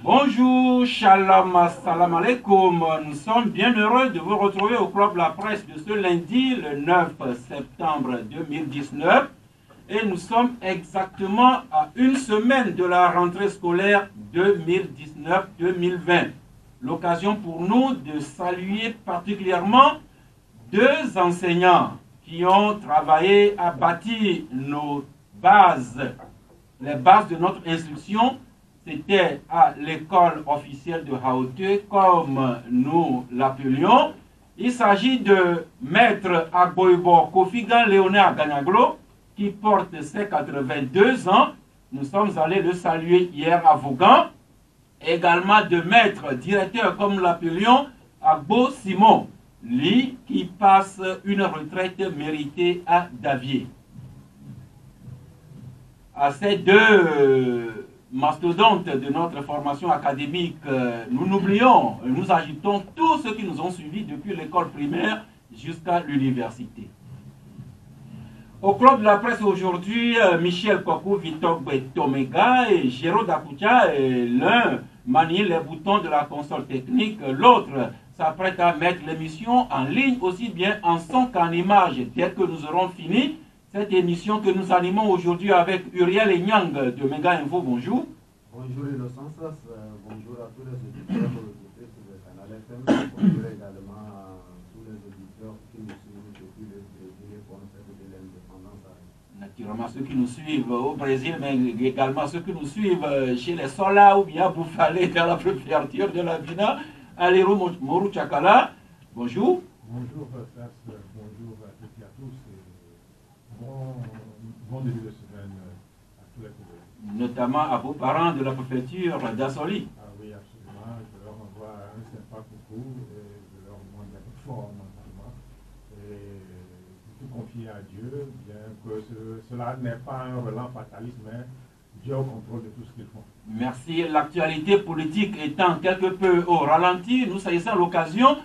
Bonjour, shalom, assalamu alaikum. Nous sommes bien heureux de vous retrouver au Club La Presse de ce lundi, le 9 septembre 2019. Et nous sommes exactement à une semaine de la rentrée scolaire 2019-2020. L'occasion pour nous de saluer particulièrement deux enseignants qui ont travaillé à bâtir nos bases, les bases de notre instruction. C'était à l'école officielle de Haute, comme nous l'appelions. Il s'agit de Maître Agboibo Kofigan Léonard Ganyaglo, qui porte ses 82 ans. Nous sommes allés le saluer hier à Vaughan. Également de Maître Directeur, comme nous l'appelions, Agbo Simon, lui qui passe une retraite méritée à Davier. À ces deux mastodontes de notre formation académique, nous n'oublions, nous ajoutons tous ceux qui nous ont suivis depuis l'école primaire jusqu'à l'université. Au Club de la Presse aujourd'hui, Michel Kokou, Vitok Tomega et Géraud Dakucha, l'un manie les boutons de la console technique, l'autre s'apprête à mettre l'émission en ligne aussi bien en son qu'en image. Dès que nous aurons fini cette émission que nous animons aujourd'hui avec Uriel Enyang de Mega Info, bonjour. Bonjour Innocence, bonjour à tous les auditeurs sur le canal FM, bonjour également à tous les auditeurs qui nous suivent depuis le Brésil pour la fête de l'indépendance. Naturellement ceux qui nous suivent au Brésil, mais également ceux qui nous suivent chez les Sola ou bien à Boufalé dans la préfecture de la Bina, Alero Moru Chakala, bonjour. Bonjour frères, bonjour à toutes et à tous. Bon début de semaine à tous les collègues. Notamment à vos parents de la préfecture d'Assoli. Ah oui, absolument. Je leur envoie un sympa coucou et je leur demande d'être forts mentalement et de tout confier à Dieu, bien que cela n'est pas un relent fataliste, mais Dieu au contrôle de tout ce qu'ils font. Merci. L'actualité politique étant quelque peu au ralenti, nous saisissons l'occasion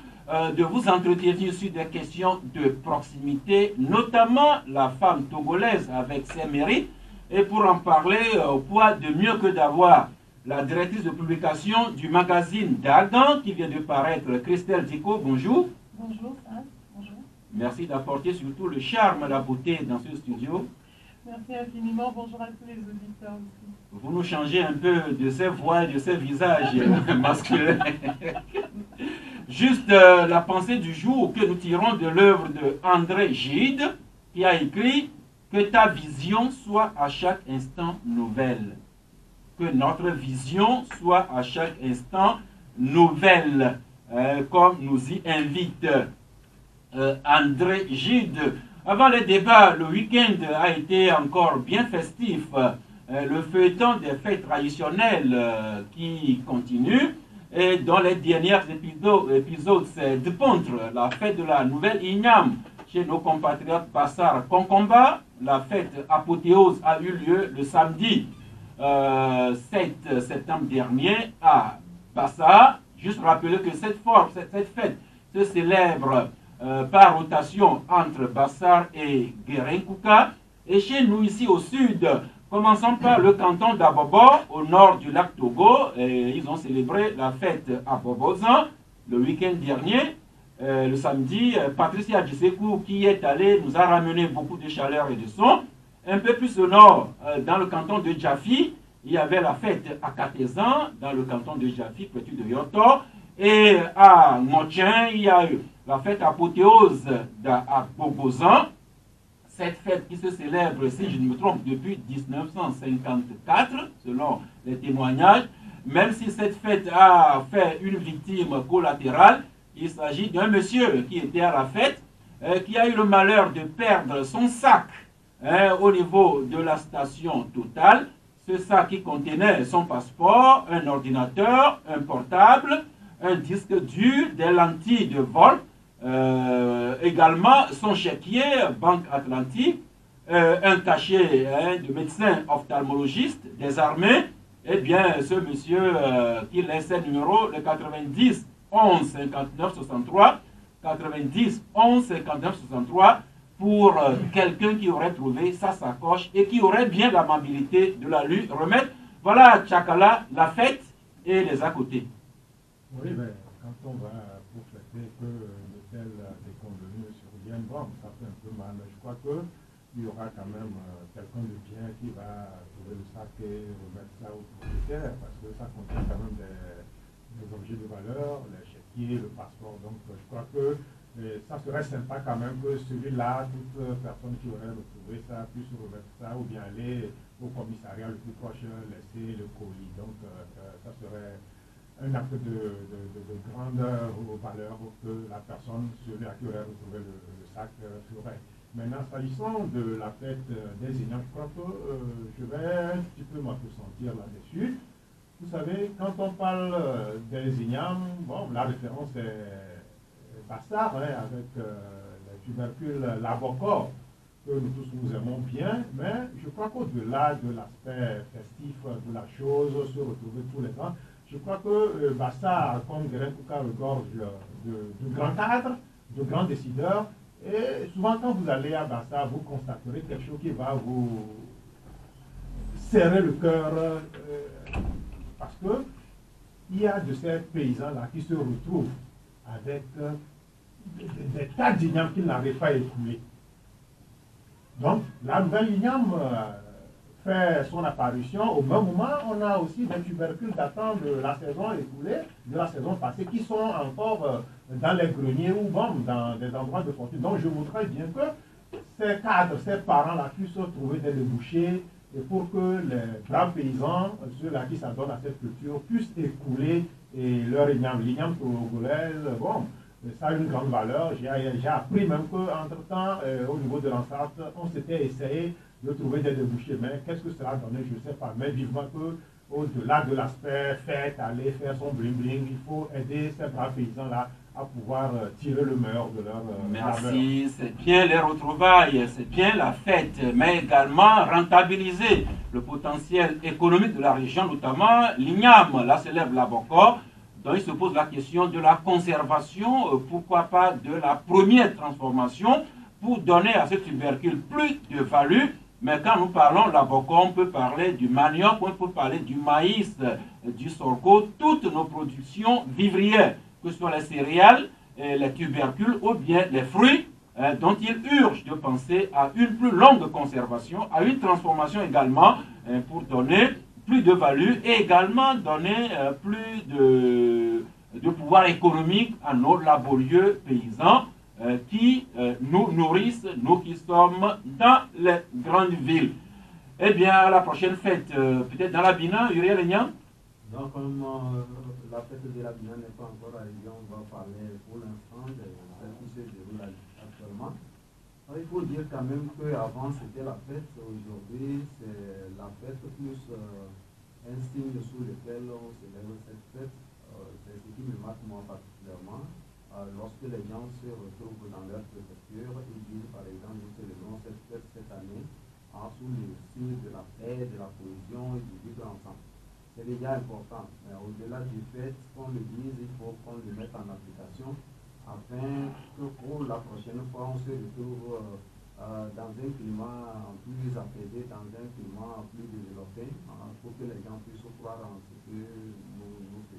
de vous entretenir sur des questions de proximité, notamment la femme togolaise avec ses mérites. Et pour en parler, quoi de mieux que d'avoir la directrice de publication du magazine Dagan qui vient de paraître, Christelle Diko. Bonjour. Bonjour, Fab. Bonjour. Merci d'apporter surtout le charme et la beauté dans ce studio. Merci infiniment. Bonjour à tous les auditeurs aussi. Vous nous changez un peu de ces voix et de ces visages masculins. Juste la pensée du jour que nous tirons de l'œuvre de André Gide, qui a écrit « Que ta vision soit à chaque instant nouvelle ». Que notre vision soit à chaque instant nouvelle, comme nous y invite André Gide. Avant les débats, le week-end a été encore bien festif. Le feuilleton des fêtes traditionnelles qui continue. Et dans les derniers épisodes, c'est de Pontre, la fête de la nouvelle Ignam chez nos compatriotes Bassar Concomba. La fête apothéose a eu lieu le samedi 7 septembre dernier à Bassar. Juste rappeler que cette fête se célèbre par rotation entre Bassar et Guérin-Kouka. Et chez nous ici au sud, commençons par le canton d'Abobo, au nord du lac Togo. Et ils ont célébré la fête à Bobozan le week-end dernier. Le samedi, Patricia Djisekou, qui est allée, nous a ramené beaucoup de chaleur et de son. Un peu plus au nord, dans le canton de Djafi, il y avait la fête à Katezan, dans le canton de Djafi, petit de Yoto. Et à Motien, il y a eu la fête apothéose à Bobozan. Cette fête qui se célèbre, si je ne me trompe, depuis 1954, selon les témoignages, même si cette fête a fait une victime collatérale, il s'agit d'un monsieur qui était à la fête, qui a eu le malheur de perdre son sac au niveau de la station Total. Ce sac qui contenait son passeport, un ordinateur, un portable, un disque dur, des lentilles de vol, également son chéquier, Banque Atlantique, un cachet de médecin ophtalmologiste des armées, et bien ce monsieur qui laissait numéro le 90 11 59 63, 90 11 59 63, pour quelqu'un qui aurait trouvé sa sacoche et qui aurait bien l'amabilité de la lui remettre. Voilà, Tchakala, la fête et les à côté. Oui, mais quand on va pour fêter que l'hôtel est convenu sur bien, bon, ça fait un peu mal. Je crois qu'il y aura quand même quelqu'un de bien qui va trouver le sac et remettre ça au propriétaire, parce que ça contient quand même des objets de valeur, les chéquiers, le passeport. Donc je crois que ça serait sympa quand même que celui-là, toute personne qui aurait retrouvé ça, puisse remettre ça ou bien aller au commissariat le plus proche, laisser le colis. Donc ça serait un acte de grande valeur que la personne, celui à qui aurait retrouvé le sac, ferait. Maintenant, s'agissant de la fête des Ignames, je crois que je vais un petit peu m'appesantir là-dessus. Vous savez, quand on parle des Ignames, bon, la référence est Bassar, hein, avec les tubercules labocor, que nous tous nous aimons bien, mais je crois qu'au-delà de l'aspect festif de la chose, se retrouver tous les ans, je crois que Bassar, comme Guérin-Kouka, regorge de grands cadres, de grands décideurs, et souvent quand vous allez à Bassar, vous constaterez quelque chose qui va vous serrer le cœur, parce que il y a de ces paysans-là qui se retrouvent avec des tas d'ignames qu'ils n'arrivent pas à écouler. Donc, la nouvelle igname fait son apparition. Au même moment, on a aussi des tubercules datant de la saison écoulée, de la saison passée, qui sont encore dans les greniers ou bon, dans des endroits de fortune. Donc, je voudrais bien que ces cadres, ces parents-là puissent trouver des débouchés et pour que les braves paysans, ceux-là qui s'adonnent à cette culture, puissent écouler leur igname. L'igname togolaise, bon, ça a une grande valeur. J'ai appris même qu'entre-temps, au niveau de l'enceinte, on s'était essayé de trouver des débouchés. Mais qu'est-ce que cela a donné, je ne sais pas. Mais vivement qu'au-delà de l'aspect fête, aller faire son bling-bling, il faut aider ces braves paysans-là à pouvoir tirer le meilleur de leur Merci, c'est bien les retrouvailles, c'est bien la fête, mais également rentabiliser le potentiel économique de la région, notamment l'igname, la célèbre labocor. Donc il se pose la question de la conservation, pourquoi pas de la première transformation, pour donner à ce tubercule plus de value. Mais quand nous parlons labocor, on peut parler du manioc, on peut parler du maïs, du sorgho, toutes nos productions vivrières, que ce soit les céréales, les tubercules ou bien les fruits, dont il urge de penser à une plus longue conservation, à une transformation également, pour donner plus de value et également donner plus de pouvoir économique à nos laborieux paysans qui nous nourrissent, nous qui sommes dans les grandes villes. Eh bien, à la prochaine fête, peut-être dans la Bina, Uriel Lignan. Donc, comme la fête de la Bina n'est pas encore arrivée, on va parler pour l'instant de celle qui se déroule actuellement. Alors, il faut dire quand même qu'avant c'était la fête, aujourd'hui c'est la fête plus un signe sous lequel on célèbre cette fête. C'est ce qui me marque moi particulièrement. Lorsque les gens se retrouvent dans leur préfecture, ils disent par exemple, nous célébrons cette fête cette année sous le signe de la paix, de la cohésion et du vivre ensemble. C'est déjà important, mais au-delà du fait qu'on le dise, il faut qu'on le mette en application afin que pour la prochaine fois on se retrouve dans un climat plus apaisé, dans un climat plus développé, pour que les gens puissent croire en ce que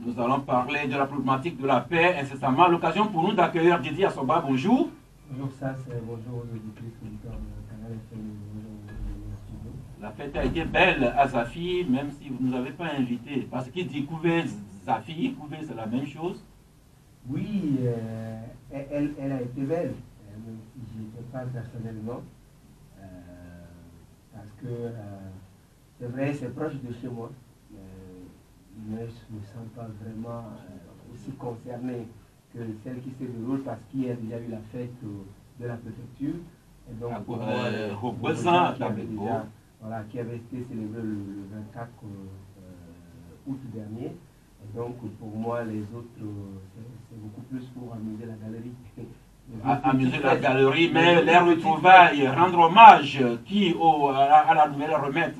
nous allons parler de la problématique de la paix incessamment. L'occasion pour nous d'accueillir Didier Assoba. Bonjour. Bonjour, ça c'est bonjour aux auditeurs de Canal FM. La fête a été belle à Zafi, même si vous ne nous avez pas invités. Parce qu'il dit Kouvé, Zafi, Kouvé, c'est la même chose. Oui, elle a été belle. Je n'y étais pas personnellement. Parce que c'est vrai, c'est proche de chez moi. Mais je ne me sens pas vraiment aussi concerné que celle qui se déroule parce qu'il y a déjà eu la fête de la préfecture. Et donc, pour moi, voilà, qui avait été célébré le 24 août dernier. Et donc, pour moi, les autres, c'est beaucoup plus pour amuser la galerie. Amuser la galerie, mais les retrouvailles, rendre hommage à la nouvelle remettre,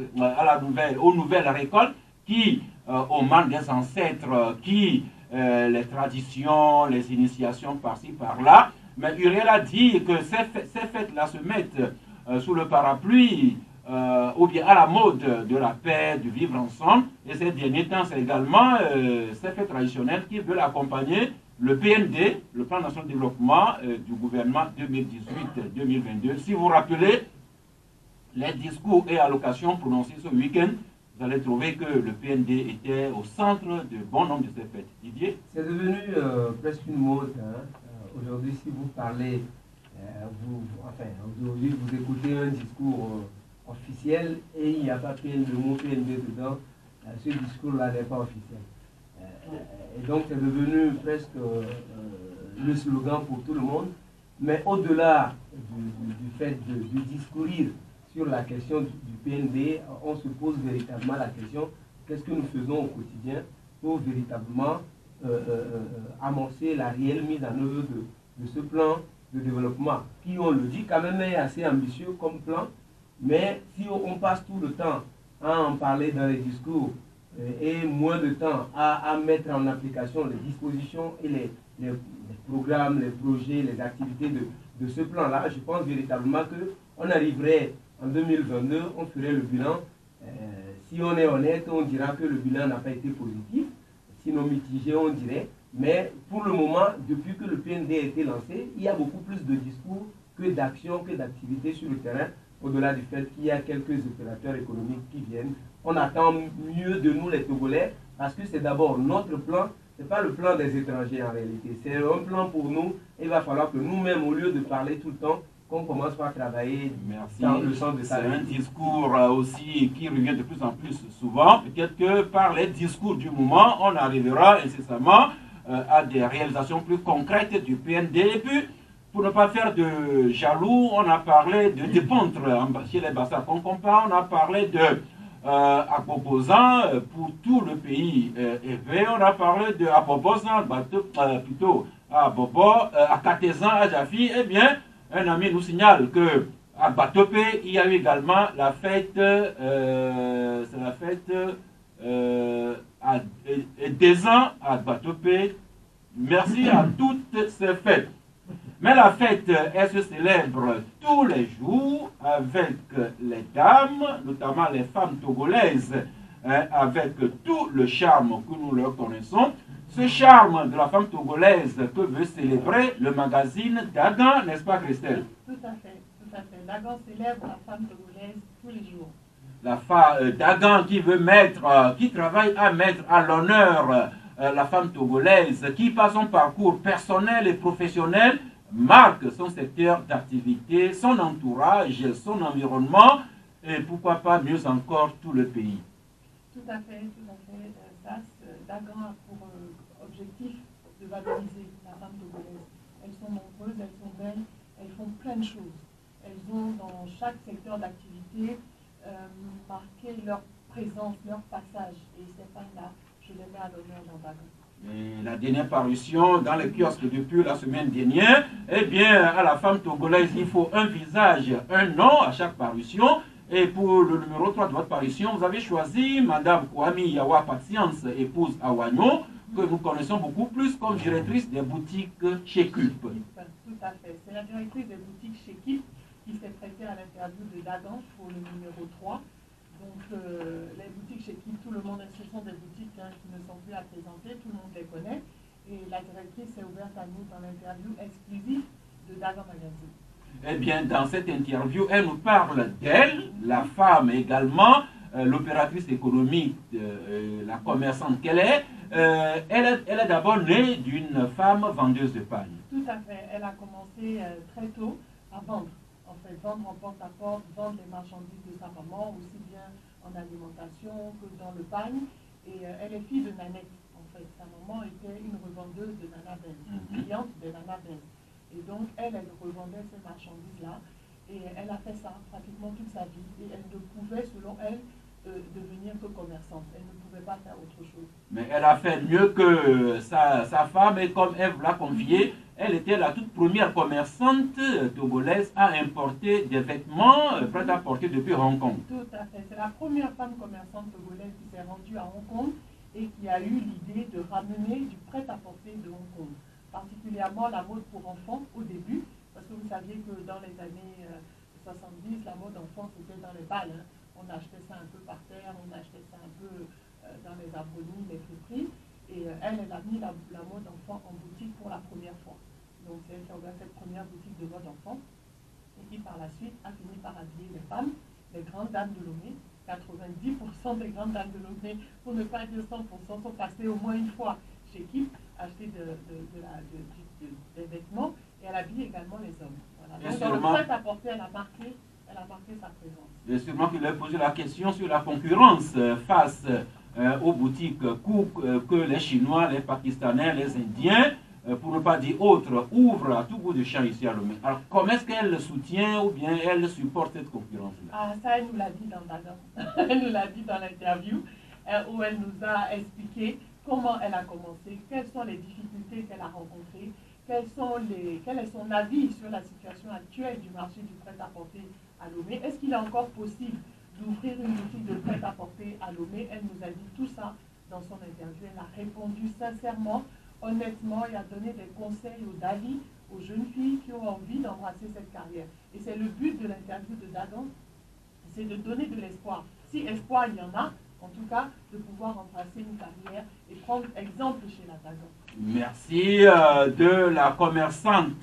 aux nouvelles récoltes, qui, au manque des ancêtres, qui, les traditions, les initiations par-ci, par-là. Mais Uriel a dit que ces fêtes-là se mettent sous le parapluie ou bien à la mode de la paix, du vivre ensemble. Et ces derniers temps, c'est également ces faits traditionnels qui veulent accompagner le PND, le Plan national de développement du gouvernement 2018-2022. Si vous vous rappelez les discours et allocations prononcés ce week-end, vous allez trouver que le PND était au centre de bon nombre de ces fêtes. Didier? C'est devenu presque une mode. Hein. Aujourd'hui, si vous parlez, aujourd'hui, vous écoutez un discours officiel et il n'y a pas le mot PND dedans, ce discours-là n'est pas officiel. Et donc, c'est devenu presque le slogan pour tout le monde. Mais au-delà du fait de discourir sur la question du PND, on se pose véritablement la question, qu'est-ce que nous faisons au quotidien pour véritablement amorcer la réelle mise en œuvre de ce plan de développement, qui, on le dit, quand même est assez ambitieux comme plan, mais si on passe tout le temps à en parler dans les discours et moins de temps à mettre en application les dispositions et les programmes, les projets, les activités de ce plan-là, je pense véritablement qu'on arriverait en 2022, on ferait le bilan. Si on est honnête, on dira que le bilan n'a pas été positif. Sinon mitigé, on dirait. Mais pour le moment, depuis que le PND a été lancé, il y a beaucoup plus de discours que d'actions, que d'activités sur le terrain, au-delà du fait qu'il y a quelques opérateurs économiques qui viennent. On attend mieux de nous les Togolais, parce que c'est d'abord notre plan, ce n'est pas le plan des étrangers en réalité. C'est un plan pour nous. Il va falloir que nous-mêmes, au lieu de parler tout le temps, qu'on commence par travailler dans le sens de ça. C'est un discours aussi qui revient de plus en plus souvent. Peut-être que par les discours du moment, on arrivera incessamment à des réalisations plus concrètes du PND. Et puis, pour ne pas faire de jaloux, on a parlé de dépontre chez les Bassa Concompa, on a parlé de Apoposan pour tout le pays élevé, on a parlé de Apoposan, plutôt à Bobo, à Katezan, à Jafi. Eh bien, un ami nous signale que à Batopé, il y a eu également la fête, c'est la fête des ans à Batopé. Merci à toutes ces fêtes. Mais la fête, elle se célèbre tous les jours avec les dames, notamment les femmes togolaises, avec tout le charme que nous leur connaissons. Ce charme de la femme togolaise que veut célébrer le magazine Dagan, n'est-ce pas Christelle? Tout à fait, tout à fait. Dagan célèbre la femme togolaise tous les jours. Dagan qui veut qui travaille à mettre à l'honneur la femme togolaise, qui par son parcours personnel et professionnel marque son secteur d'activité, son entourage, son environnement et pourquoi pas mieux encore tout le pays. Tout à fait, Dagan a pour objectif de valoriser la femme togolaise. Elles sont nombreuses, elles sont belles, elles font plein de choses. Elles ont dans chaque secteur d'activité marqué leur présence, leur passage. Et ces femmes-là, je les mets à l'honneur dans Dagan. Et la dernière parution dans les kiosques depuis la semaine dernière, eh bien, à la femme togolaise, il faut un visage, un nom à chaque parution. Et pour le numéro 3 de votre parution, vous avez choisi Madame Kwame Yawa Patience, épouse Awanyo, que nous connaissons beaucoup plus comme directrice des boutiques chez Culp. Tout à fait. C'est la directrice des boutiques chez Culp qui s'est prêtée à l'interview de Dagan pour le numéro 3. Donc, les boutiques chez Culp, tout le monde, ce sont des boutiques qui ne sont plus à présenter, tout le monde les connaît. Et la directrice est ouverte à nous dans l'interview exclusive de Dagan Magazine. Eh bien, dans cette interview, elle nous parle d'elle, la femme également, l'opératrice économique, la commerçante qu'elle est. Elle est d'abord née d'une femme vendeuse de pain. Tout à fait. Elle a commencé très tôt à vendre. En fait, vendre en porte-à-porte, vendre les marchandises de sa maman, aussi bien en alimentation que dans le pain. Et elle est fille de Nanette. En fait, sa maman était une revendeuse de Nana Ben, cliente de Nana Ben. Et donc, elle revendait ces marchandises-là. Et elle a fait ça pratiquement toute sa vie. Et elle ne pouvait, selon elle, devenir que commerçante. Elle ne pouvait pas faire autre chose. Mais elle a fait mieux que sa femme. Et comme Ève l'a confié, elle était la toute première commerçante togolaise à importer des vêtements prêts à porter depuis Hong Kong. Tout à fait. C'est la première femme commerçante togolaise qui s'est rendue à Hong Kong et qui a eu l'idée de ramener du prêt-à-porter de Hong Kong. Particulièrement la mode pour enfants au début, parce que vous saviez que dans les années 70, la mode enfant, c'était dans les balles. Hein. On achetait ça un peu par terre, on achetait ça un peu dans les abonnements, les friperies. Et elle a mis la mode enfant en boutique pour la première fois. Donc c'est elle qui a ouvert cette première boutique de mode enfant et qui par la suite a fini par habiller les femmes, les grandes dames de Lomé. 90% des grandes dames de Lomé, pour ne pas dire 100%, sont passées au moins une fois chez Kip, acheter des vêtements, et elle habille également les hommes. Voilà. Donc dans le prêt-à-porter, elle a marqué sa présence. Et sûrement qu'il a posé la question sur la concurrence face aux boutiques que les Chinois, les Pakistanais, les Indiens, pour ne pas dire autres, ouvrent à tout bout de champ ici à Lomé. Alors, comment est-ce qu'elle soutient ou bien elle supporte cette concurrence-là? Ah, ça, elle nous l'a dit dans Dagan. Elle nous l'a dit dans l'interview, où elle nous a expliqué comment elle a commencé, quelles sont les difficultés qu'elle a rencontrées, quel est son avis sur la situation actuelle du marché du prêt-à-porter à Lomé. Est-ce qu'il est encore possible d'ouvrir une boutique de prêt-à-porter à Lomé? Elle nous a dit tout ça dans son interview. Elle a répondu sincèrement, honnêtement, et a donné des conseils aux jeunes filles qui ont envie d'embrasser cette carrière. Et c'est le but de l'interview de Dagan, c'est de donner de l'espoir. Si espoir il y en a, en tout cas, de pouvoir embrasser une carrière et prendre exemple chez la Dagan. Merci de la commerçante.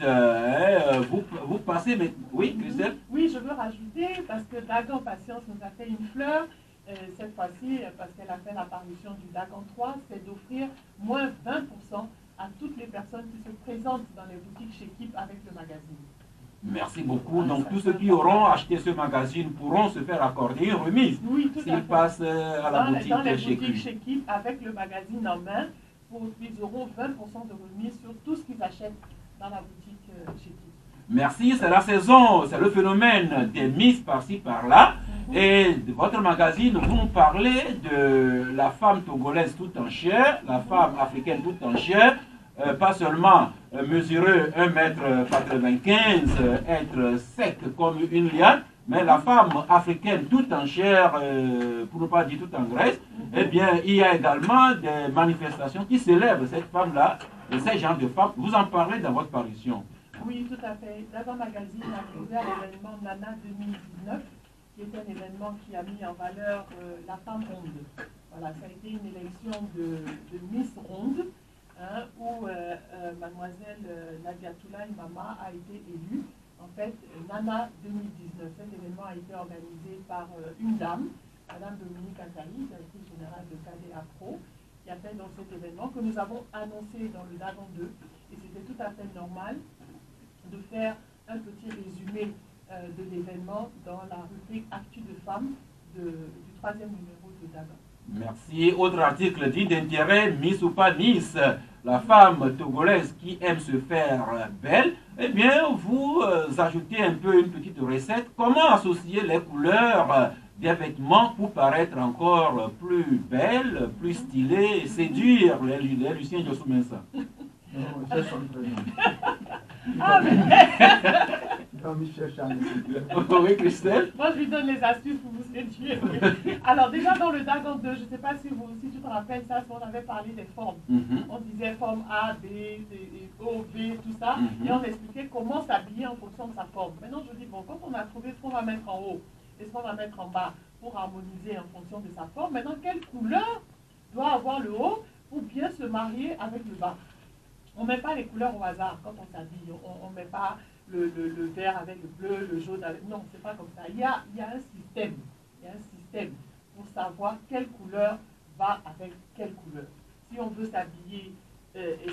Vous passez, mais oui, Christelle? Oui, je veux rajouter, parce que Dagan Patience nous a fait une fleur, cette fois-ci, parce qu'elle a fait l'apparition du Dagan 3, c'est d'offrir moins 20% à toutes les personnes qui se présentent dans les boutiques chez Kip avec le magazine. Merci beaucoup. Donc, tous ceux qui auront acheté ce magazine pourront se faire accorder une remise s'ils passent à la boutique dans les chez boutiques chez Kip avec le magazine en main, ils auront 20% de remise sur tout ce qu'ils achètent dans la boutique chez Kip. Merci, c'est la saison, c'est le phénomène des miss par-ci par-là. Et de votre magazine, vous nous parlez de la femme togolaise tout en chair, la femme africaine tout en chair, pas seulement mesurer 1,95 m, être sec comme une liane, mais la femme africaine tout en chair, pour ne pas dire tout en graisse. Eh bien, il y a également des manifestations qui célèbrent cette femme-là, et ces genres de femmes. Vous en parlez dans votre parution. Oui, tout à fait. Dagan Magazine a ouvert l'événement Nana 2019, qui est un événement qui a mis en valeur la femme ronde. Voilà, ça a été une élection de Miss Ronde, hein, où mademoiselle Nadia Toulaye Mama a été élue. En fait, Nana 2019, cet événement a été organisé par une dame, Madame Dominique Azali, directrice générale de KDA Pro, qui a fait dans cet événement que nous avons annoncé dans le Dagan 2. Et c'était tout à fait normal de faire un petit résumé de l'événement dans la rubrique Actu de femmes du 3e numéro de Dagan. Merci. Autre article dit d'intérêt, Miss ou pas Miss, la femme togolaise qui aime se faire belle. Eh bien, vous ajoutez un peu une petite recette. Comment associer les couleurs des vêtements pour paraître encore plus belle, plus stylée, et séduire les Lucien Jossou-Mensa? Ah, mais... Oui, Christelle? Moi, je lui donne les astuces pour vous séduire. Alors, déjà dans le Dagan 2, je ne sais pas si tu te rappelles ça, on avait parlé des formes. On disait forme A, B, C, O, B, tout ça. Et on expliquait comment s'habiller en fonction de sa forme. Maintenant, je dis, bon, quand on a trouvé ce qu'on va mettre en haut et ce qu'on va mettre en bas pour harmoniser en fonction de sa forme, maintenant, quelle couleur doit avoir le haut pour bien se marier avec le bas? On ne met pas les couleurs au hasard quand on s'habille. On ne met pas le vert avec le bleu, le jaune avec... Non, c'est pas comme ça. Il y a un système. Il y a un système pour savoir quelle couleur va avec quelle couleur. Si on veut s'habiller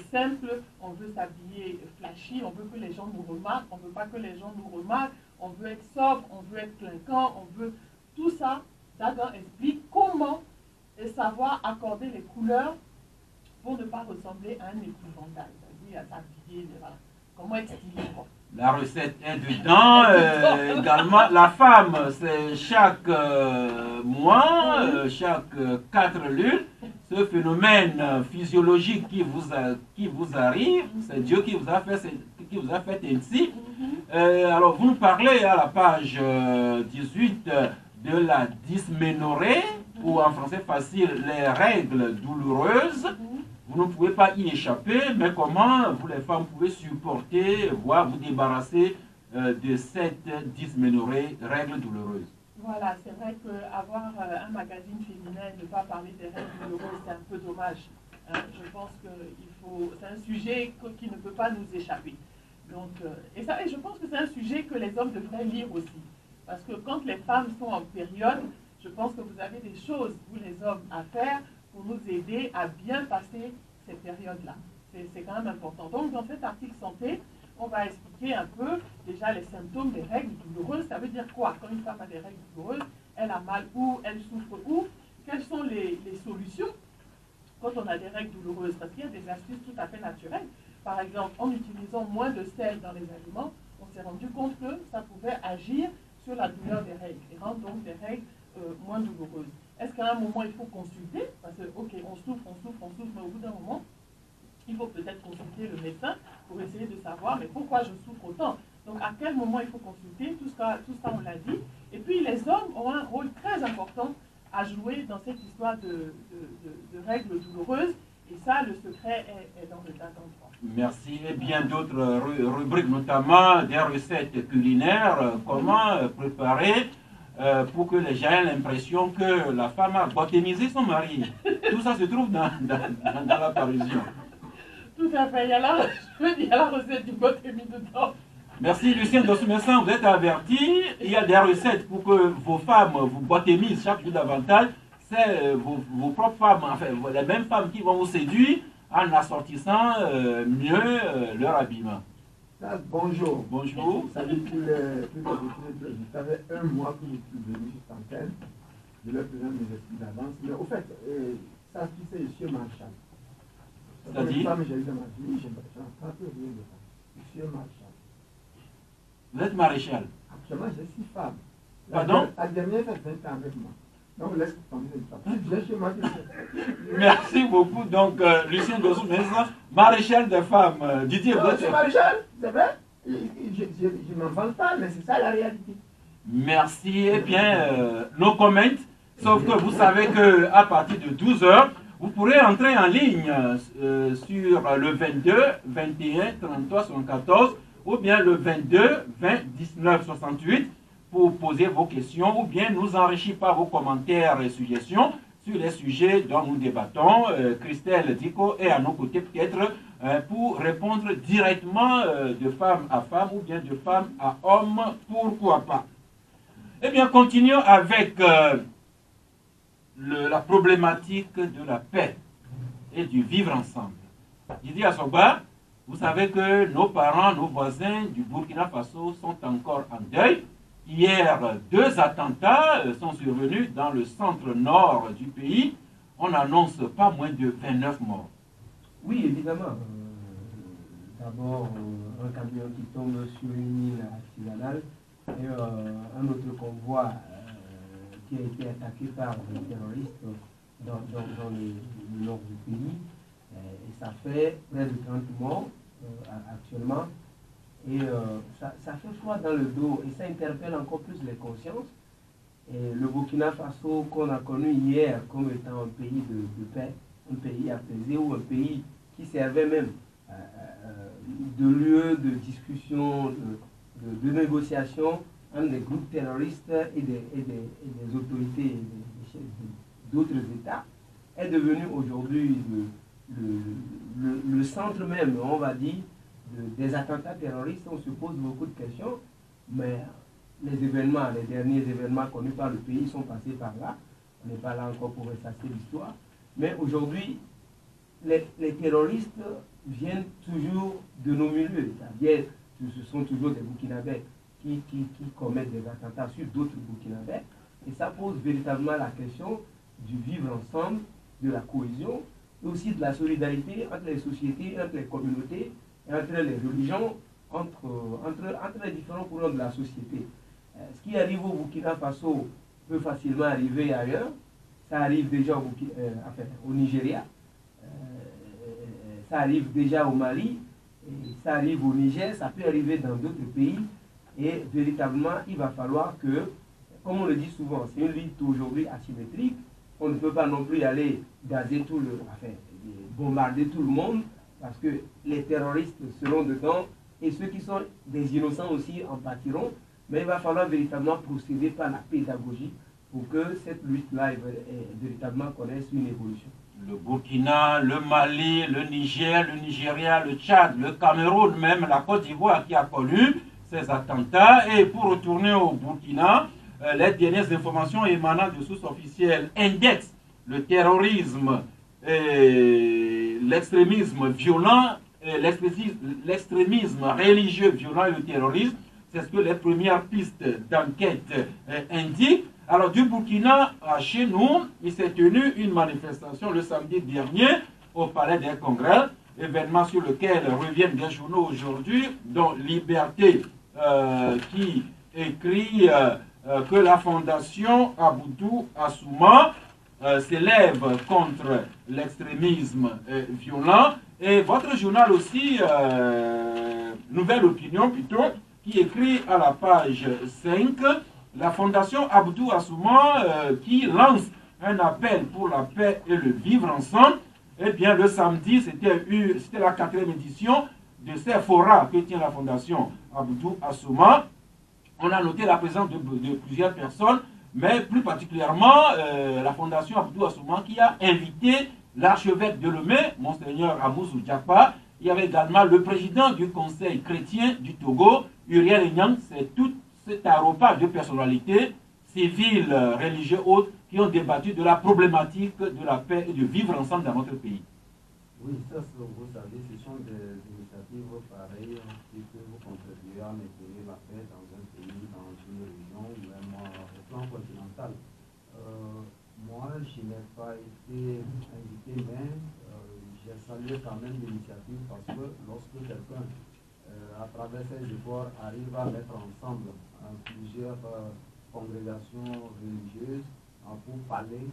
simple, on veut s'habiller flashy, on veut que les gens nous remarquent, on ne veut pas que les gens nous remarquent, on veut être sobre, on veut être clinquant, on veut... Tout ça, Dagan explique comment savoir accorder les couleurs pour ne pas ressembler à un épouvantail, c'est-à-dire à s'habiller, voilà. Comment être stylé, quoi. La recette est dedans. Également, la femme, c'est chaque mois, chaque 4 lunes, ce phénomène physiologique qui vous arrive, c'est Dieu qui vous a fait ainsi. Alors, vous nous parlez à la page 18 de la dysménorrhée, ou en français facile, les règles douloureuses. Vous ne pouvez pas y échapper, mais comment vous les femmes pouvez supporter, voire vous débarrasser de cette dysménorrhée, règles douloureuses. Voilà, c'est vrai qu'avoir un magazine féminin et ne pas parler des règles douloureuses, c'est un peu dommage. Je pense que c'est un sujet qui ne peut pas nous échapper. Donc, et je pense que c'est un sujet que les hommes devraient lire aussi. Parce que quand les femmes sont en période, je pense que vous avez des choses, vous les hommes, à faire pour nous aider à bien passer ces périodes-là. C'est quand même important. Donc, dans cet article santé, on va expliquer un peu déjà les symptômes des règles douloureuses. Ça veut dire quoi? Quand une femme a des règles douloureuses, elle a mal où, elle souffre où, quelles sont les solutions quand on a des règles douloureuses? Parce qu'il y a des astuces tout à fait naturelles. Par exemple, en utilisant moins de sel dans les aliments, on s'est rendu compte que ça pouvait agir sur la douleur des règles et rendre donc des règles moins douloureuses. Est-ce qu'à un moment il faut consulter? Parce que, ok, on souffre, mais au bout d'un moment, il faut peut-être consulter le médecin pour essayer de savoir, mais pourquoi je souffre autant? Donc, à quel moment il faut consulter? Tout ça on l'a dit. Et puis, les hommes ont un rôle très important à jouer dans cette histoire de règles douloureuses. Et ça, le secret est dans le tas d'endroits. Merci. Et bien d'autres rubriques, notamment des recettes culinaires, comment préparer pour que les gens aient l'impression que la femme a baptisé son mari. Tout ça se trouve dans la parution. Tout à fait. Il y a la recette du botémie dedans. Merci Lucien Dossou-Messan, vous êtes averti. Il y a des recettes pour que vos femmes vous botémisent chaque jour davantage. C'est vos propres femmes, enfin les mêmes femmes qui vont vous séduire en assortissant mieux leur habillement. Bonjour. Bonjour. Salut tous les ça fait un mois que je suis venu sur antenne. Je leur présente mes excuses d'avance. Mais au fait, ça c'est Monsieur Marchal. C'est-à-dire? Les femmes que j'ai eues dans ma vie, je n'en parle plus rien de ça. Monsieur Marchal. Vous êtes maréchal. Actuellement, j'ai 6 femmes. Pardon? La dernière fait 20 ans avec moi. Donc, laisse tomber cette femme. Merci beaucoup. Donc, Lucien Dossou-Messan, maréchal des femmes. Didier, vous êtes... Monsieur Maréchal, c'est vrai? Je ne m'en vante pas, mais c'est ça la réalité. Merci. Eh bien, no comment. Sauf que vous savez qu'à partir de 12 h, vous pourrez entrer en ligne sur le 22 21 33 74 ou bien le 22 20 19 68 pour poser vos questions ou bien nous enrichir par vos commentaires et suggestions sur les sujets dont nous débattons. Christelle Diko est à nos côtés peut-être pour répondre directement de femme à femme ou bien de femme à homme, pourquoi pas. Eh bien, continuons avec la problématique de la paix et du vivre ensemble. Didier Assoba, vous savez que nos parents, nos voisins du Burkina Faso sont encore en deuil. Hier, 2 attentats sont survenus dans le centre-nord du pays. On annonce pas moins de 29 morts. Oui, évidemment. D'abord, un camion qui tombe sur une île artisanale et un autre convoi qui a été attaqué par des terroristes dans le nord du pays. Et ça fait près de 30 morts actuellement. Et ça fait froid dans le dos et ça interpelle encore plus les consciences. Et le Burkina Faso qu'on a connu hier comme étant un pays de paix, un pays apaisé ou un pays qui servait même de lieu de discussion, de négociation entre des groupes terroristes et des autorités d'autres États, est devenu aujourd'hui le centre même, on va dire, des attentats terroristes. On se pose beaucoup de questions, mais les derniers événements connus par le pays sont passés par là. On n'est pas là encore pour ressasser l'histoire. Mais aujourd'hui, les terroristes viennent toujours de nos milieux. C'est-à-dire, ce sont toujours des Burkinabés qui commettent des attentats sur d'autres Burkinabés. Et ça pose véritablement la question du vivre ensemble, de la cohésion, et aussi de la solidarité entre les sociétés, entre les communautés, entre les religions, entre les différents courants de la société. Ce qui arrive au Burkina Faso peut facilement arriver ailleurs. Ça arrive déjà au Nigeria, ça arrive déjà au Mali, et ça arrive au Niger, ça peut arriver dans d'autres pays. Et véritablement, il va falloir que, comme on le dit souvent, c'est une lutte aujourd'hui asymétrique. On ne peut pas non plus aller gazer bombarder tout le monde, parce que les terroristes seront dedans et ceux qui sont des innocents aussi en pâtiront. Mais il va falloir véritablement procéder par la pédagogie pour que cette lutte-là véritablement connaisse une évolution. Le Burkina, le Mali, le Niger, le Nigeria, le Tchad, le Cameroun, même la Côte d'Ivoire qui a connu ces attentats. Et pour retourner au Burkina, les dernières informations émanant de sources officielles indexent le terrorisme et l'extrémisme violent, l'extrémisme religieux violent et le terrorisme. C'est ce que les premières pistes d'enquête indiquent. Alors du Burkina, chez nous, il s'est tenu une manifestation le samedi dernier au Palais des Congrès, événement sur lequel reviennent des journaux aujourd'hui, dont Liberté qui écrit que la fondation Aboudou Assouma s'élève contre l'extrémisme violent. Et votre journal aussi, Nouvelle Opinion plutôt, qui écrit à la page 5, la fondation Aboudou Assouma qui lance un appel pour la paix et le vivre ensemble. Eh bien, le samedi, c'était la 4e édition de ces forats que tient la fondation Aboudou Assouma. On a noté la présence de plusieurs personnes, mais plus particulièrement la fondation Aboudou Assouma qui a invité l'archevêque de Lomé, Monseigneur Amouzou Diakpa. Il y avait également le président du conseil chrétien du Togo, Uriel Nyang. C'est tout cet aéroport de personnalités civiles, religieuses, autres, qui ont débattu de la problématique de la paix et de vivre ensemble dans notre pays. Oui, ça, vous savez, ce sont des initiatives pareilles qui peuvent contribuer à maintenir la paix dans un pays, dans une région, ou même au plan continental. Moi, je n'ai pas été invité, mais j'ai salué quand même l'initiative parce que lorsque quelqu'un, à travers ses efforts, arrive à mettre ensemble plusieurs congrégations religieuses pour parler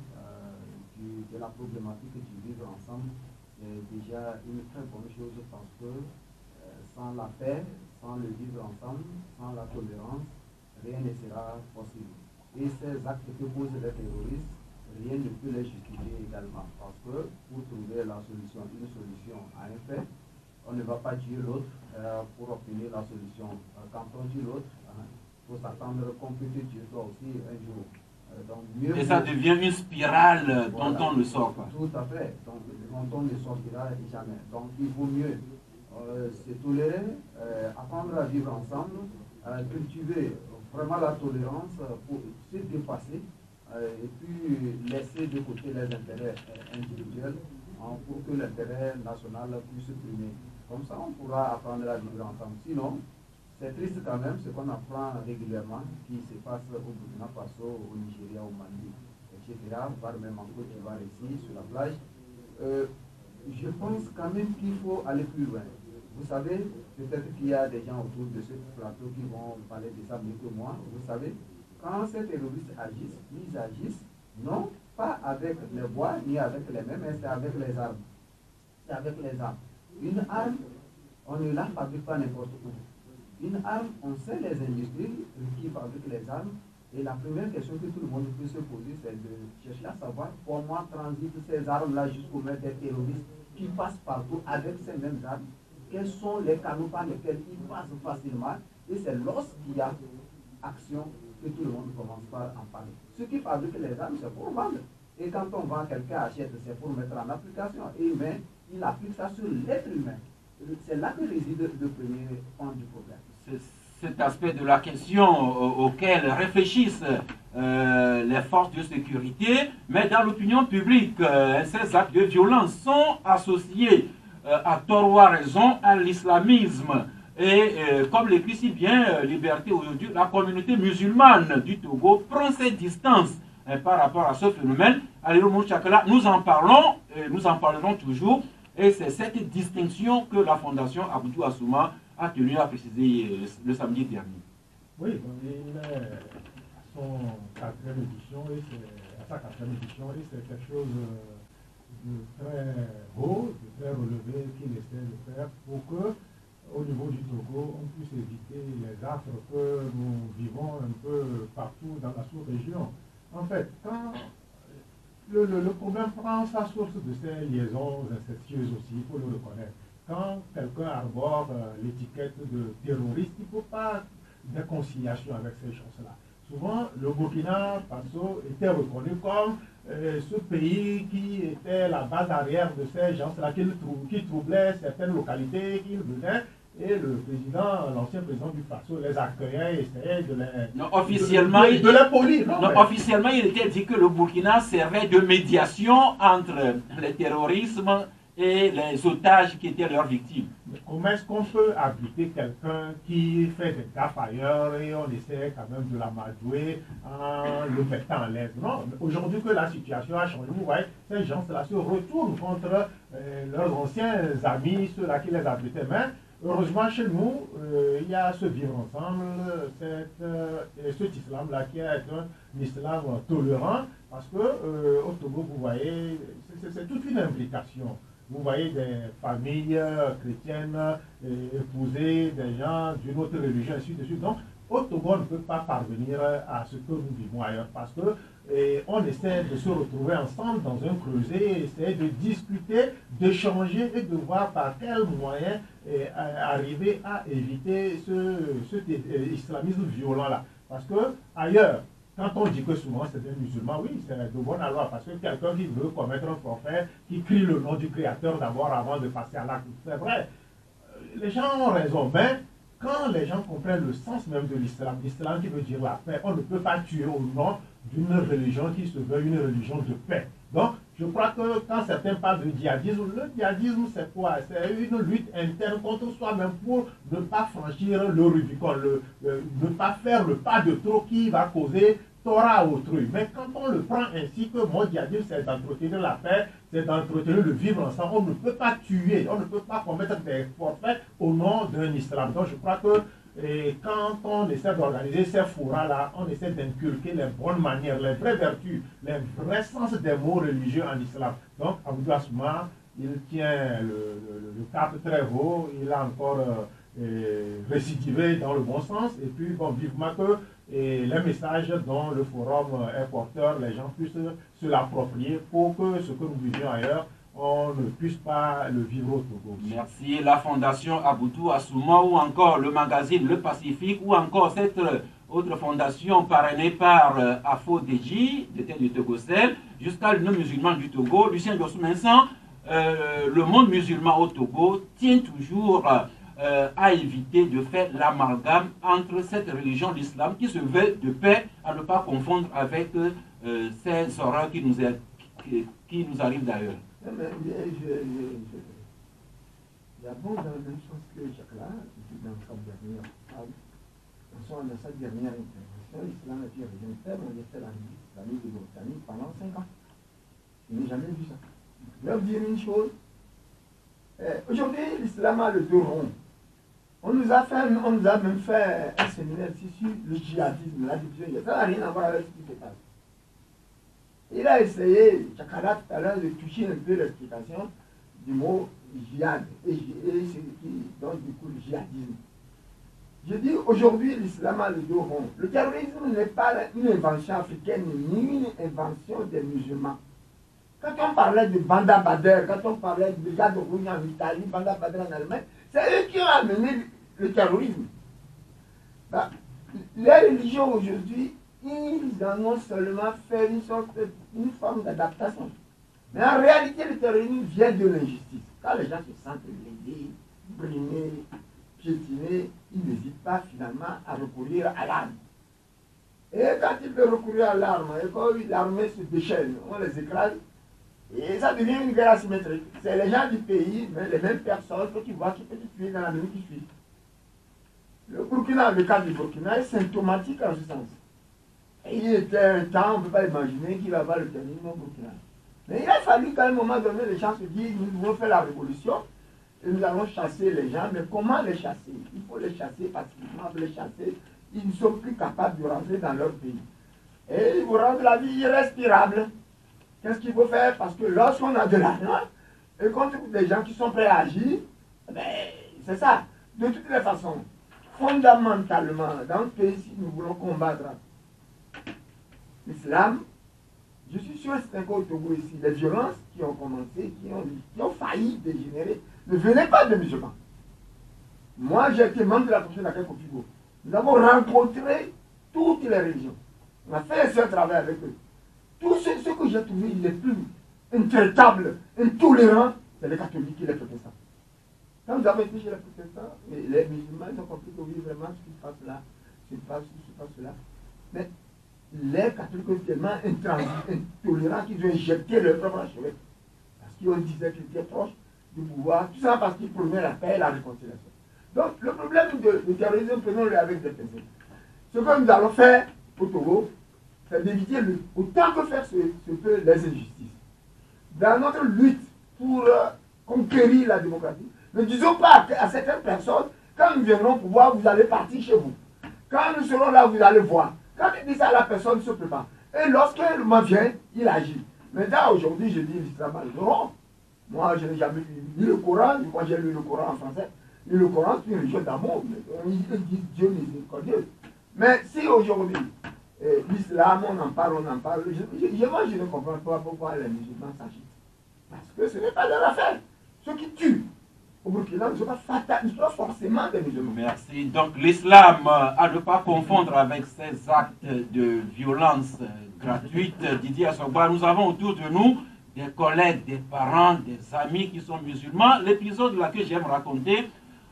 de la problématique du vivre ensemble, c'est déjà une très bonne chose parce que sans la paix, sans le vivre ensemble, sans la tolérance, rien ne sera possible. Et ces actes que posent les terroristes, rien ne peut les justifier également parce que pour trouver une solution à un fait, on ne va pas tuer l'autre pour obtenir la solution. Quand on tue l'autre, il faut s'attendre qu'on peut te tuer toi aussi un jour. Donc, mieux et ça devient une spirale dont on ne sort pas. Tout à fait. Donc, dont on ne sortira jamais. Donc, il vaut mieux se tolérer, apprendre à vivre ensemble, cultiver vraiment la tolérance pour se dépasser et puis laisser de côté les intérêts individuels pour que l'intérêt national puisse primer. Comme ça, on pourra apprendre à vivre ensemble. Sinon, c'est triste quand même ce qu'on apprend régulièrement qui se passe au Burkina Faso, au Nigeria, au Mali, etc., voire même en Côte d'Ivoire ici, sur la plage. Je pense quand même qu'il faut aller plus loin. Vous savez, peut-être qu'il y a des gens autour de ce plateau qui vont parler de ça mieux que moi. Vous savez, quand ces terroristes agissent, ils agissent non pas avec les bois ni avec les mains, mais c'est avec les armes. C'est avec les armes. Une arme, on ne la fabrique pas n'importe où. Une arme, on sait les industries qui fabriquent les armes. Et la première question que tout le monde peut se poser, c'est de chercher à savoir comment transitent ces armes-là jusqu'aux mains des terroristes qui passent partout avec ces mêmes armes. Quels sont les canaux par lesquels ils passent facilement. Et c'est lorsqu'il y a action que tout le monde commence par en parler. Ceux qui fabriquent les armes, c'est pour vendre. Et quand on vend, quelqu'un achète, c'est pour mettre en application. Et mais il applique ça sur l'être humain. C'est là que réside le premier point du problème. C'est cet aspect de la question auquel réfléchissent les forces de sécurité, mais dans l'opinion publique, ces actes de violence sont associés à tort ou à raison à l'islamisme. Et comme l'écrit si bien Liberté aujourd'hui, la communauté musulmane du Togo prend ses distances par rapport à ce phénomène. Alors, nous en parlons, nous en parlerons toujours. Et c'est cette distinction que la Fondation Aboudou Assouma a tenu à préciser le samedi dernier. Oui, il est à son 4e édition, à sa 4e édition, et c'est quelque chose de très beau, de très relevé qu'il essaie de faire pour que, au niveau du Togo, on puisse éviter les affres que nous vivons un peu partout dans la sous-région. En fait, quand le problème prend sa source de ces liaisons incestueuses aussi, il faut le reconnaître. quand quelqu'un arbore l'étiquette de terroriste, il ne faut pas de conciliation avec ces gens-là. Souvent, le Burkina Faso était reconnu comme ce pays qui était la base arrière de ces gens-là, qui troublait certaines localités, qui venaient, et le président, l'ancien président du Faso, les accueillait et essayait de les, non, officiellement, de les polir. Non, officiellement, il était dit que le Burkina servait de médiation entre le terrorisme et les otages qui étaient leurs victimes. Mais comment est-ce qu'on peut habiter quelqu'un qui fait des gaffes ailleurs et on essaie quand même de l'amadouer en le mettant en l'aise? Non, aujourd'hui que la situation a changé, vous voyez, ces gens-là se retournent contre leurs anciens amis, ceux-là qui les habitaient. Mais heureusement, chez nous, il y a ce vivre ensemble, cet islam-là qui est un islam tolérant, parce que au Togo, vous voyez, c'est toute une implication. Vous voyez des familles chrétiennes épouser des gens d'une autre religion, ainsi de suite. Donc, au Togo, on ne peut pas parvenir à ce que nous vivons ailleurs parce que on essaie de se retrouver ensemble dans un creuset, essayer de discuter, d'échanger et de voir par quel moyen arriver à éviter cet islamisme violent-là. Parce que ailleurs, quand on dit que souvent c'est un musulman, oui, c'est de bonne loi, parce que quelqu'un qui veut commettre un forfait, qui crie le nom du Créateur d'abord avant de passer à l'acte, c'est vrai. Les gens ont raison, mais quand les gens comprennent le sens même de l'islam qui veut dire la paix, on ne peut pas tuer au nom d'une religion qui se veut une religion de paix. Donc, je crois que quand certains parlent de djihadisme, le djihadisme c'est quoi? C'est une lutte interne contre soi-même pour ne pas franchir le Rubicon, ne pas faire le pas de trop qui va causer tort à autrui. Mais quand on le prend ainsi que mon djihadisme c'est d'entretenir la paix, c'est d'entretenir le vivre ensemble, on ne peut pas tuer, on ne peut pas commettre des forfaits au nom d'un islam. Donc je crois que quand on essaie d'organiser ces fourras-là, on essaie d'inculquer les bonnes manières, les vraies vertus, les vrais sens des mots religieux en islam. Donc, Abdou Assouma, il tient le cap très haut, il a encore récidivé dans le bon sens, et puis, bon, vivement que les messages dont le forum est porteur, les gens puissent se l'approprier pour que ce que nous vivions ailleurs, on ne puisse pas le vivre au Togo. Merci. La Fondation Abdou Assouma ou encore le magazine Le Pacifique ou encore cette autre fondation parrainée par Afo Deji, de Terre du Togo Sel, jusqu'à l'Union musulmane du Togo, Lucien Jossou-Vincent, le monde musulman au Togo tient toujours à éviter de faire l'amalgame entre cette religion, l'islam, qui se veut de paix, à ne pas confondre avec ces horreurs qui nous arrivent d'ailleurs. J'abonde dans la même chose que Jacques là, dans sa dernière intervention, l'islam a été régentaire, on était la République islamique de Mauritanie pendant 5 ans. Je n'ai jamais vu ça. Je vais vous dire une chose. Aujourd'hui, l'islam a le dos rond. On nous a même fait un séminaire ici sur le djihadisme, la division. Ça n'a rien à voir avec ce qui se passe. Il a essayé, Chakala tout à l'heure, de toucher un peu l'explication du mot djihad et ce qui donne du coup le djihadisme. Je dis aujourd'hui l'islam a le dos rond. Le terrorisme n'est pas une invention africaine ni une invention des musulmans. Quand on parlait de Banda Bader, quand on parlait de Brigade Rouge en Italie, Banda Bader en Allemagne, c'est eux qui ont amené le terrorisme. Bah, les religions aujourd'hui, ils en ont seulement fait une forme d'adaptation. Mais en réalité, le terrorisme vient de l'injustice. Quand les gens se sentent lésés, brimés, piétinés, ils n'hésitent pas finalement à recourir à l'arme. Et quand ils peuvent recourir à l'arme, et quand l'armée se déchaîne, on les écrase, et ça devient une guerre asymétrique. C'est les gens du pays, mais les mêmes personnes que tu vois qui peuvent te tuer dans la minute qui suit. Le Burkina, le cas du Burkina est symptomatique en ce sens. Et il était un temps, on ne peut pas imaginer qu'il va avoir le terrorisme au Burkina. Mais il a fallu qu'à un moment donné, les gens se disent, nous devons faire la révolution, et nous allons chasser les gens, mais comment les chasser? Il faut les chasser pacifiquement, les chasser, ils ne sont plus capables de rentrer dans leur pays. Et ils vous rendent la vie irrespirable. Qu'est-ce qu'il faut faire? Parce que lorsqu'on a de l'argent, et qu'on trouve des gens qui sont prêts à agir, ben, c'est ça. De toutes les façons, fondamentalement, dans ce pays, si nous voulons combattre l'islam, je suis sûr que c'est encore au Togo ici, les violences qui ont commencé, qui ont failli dégénérer, ne venait pas de musulmans. Moi, j'ai été membre de la commission d'accueil Kofigo. Nous avons rencontré toutes les religions. On a fait ce travail avec eux. Tout ce que j'ai trouvé les plus intraitables, intolérants, c'est les catholiques et les protestants. Quand nous avons été chez les protestants, les musulmans, ils ont compris que oui, vraiment, ce qui se passe là, ce qui se passe là. Mais les catholiques sont tellement intolérants qu'ils ont injecté leur propre archevêque. Parce qu'ils disaient qu'ils étaient proches du pouvoir, tout ça parce qu'ils prenaient la paix et la réconciliation. Donc, le problème de terrorisme, prenons-le avec des pincettes. Ce que nous allons faire au Togo, c'est d'éviter autant que faire se peut les injustices. Dans notre lutte pour conquérir la démocratie, ne disons pas à certaines personnes, quand nous viendrons au pouvoir, vous allez partir chez vous. Quand nous serons là, vous allez voir. Quand il dit ça, la personne se prépare. Et lorsqu'elle m'en vient, il agit. Maintenant, aujourd'hui, je dis l'islam a le Coran. Moi, je n'ai jamais lu le Coran. Moi, j'ai lu le Coran en français. Et le Coran, c'est une religion d'amour. On dit Dieu miséricordieux. Mais si aujourd'hui, l'islam, on en parle, moi, je ne comprends pas pourquoi les musulmans s'agitent. Parce que ce n'est pas leur affaire. Ceux qui tuent au Burkina ne sont pas forcément des musulmans. Merci. Donc l'islam, à ne pas confondre avec ces actes de violence gratuite, Didier Assogba, nous avons autour de nous des collègues, des parents, des amis qui sont musulmans. L'épisode là que j'aime raconter,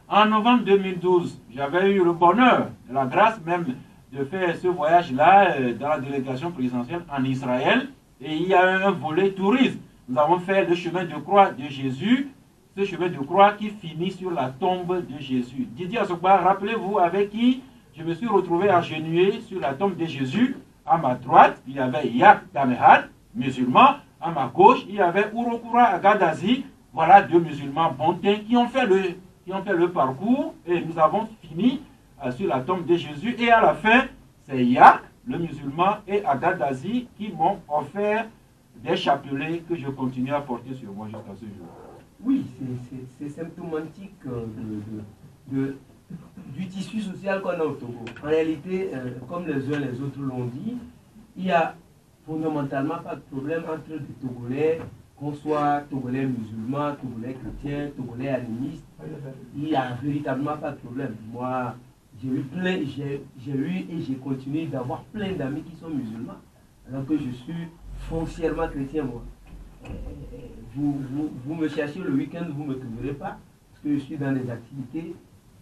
en novembre 2012, j'avais eu le bonheur, la grâce même, de faire ce voyage-là dans la délégation présidentielle en Israël. Et il y a un volet tourisme. Nous avons fait le chemin de croix de Jésus, ce chemin de croix qui finit sur la tombe de Jésus. Didier Assogba, rappelez-vous avec qui je me suis retrouvé agenouillé sur la tombe de Jésus. À ma droite, il y avait Yak Damehad, musulman. À ma gauche, il y avait Urokura Agadazi. Voilà deux musulmans bontins qui ont fait le parcours. Et nous avons fini sur la tombe de Jésus. Et à la fin, c'est Yak, le musulman, et Agadazi qui m'ont offert des chapelets que je continue à porter sur moi jusqu'à ce jour. Oui, c'est symptomatique du tissu social qu'on a au Togo. En réalité, comme les uns et les autres l'ont dit, il n'y a fondamentalement pas de problème entre les Togolais, qu'on soit Togolais musulmans, Togolais chrétiens, Togolais animistes. Il n'y a véritablement pas de problème. Moi, j'ai eu et j'ai continué d'avoir plein d'amis qui sont musulmans, alors que je suis foncièrement chrétien, moi. Vous me cherchez le week-end, vous ne me trouverez pas, parce que je suis dans des activités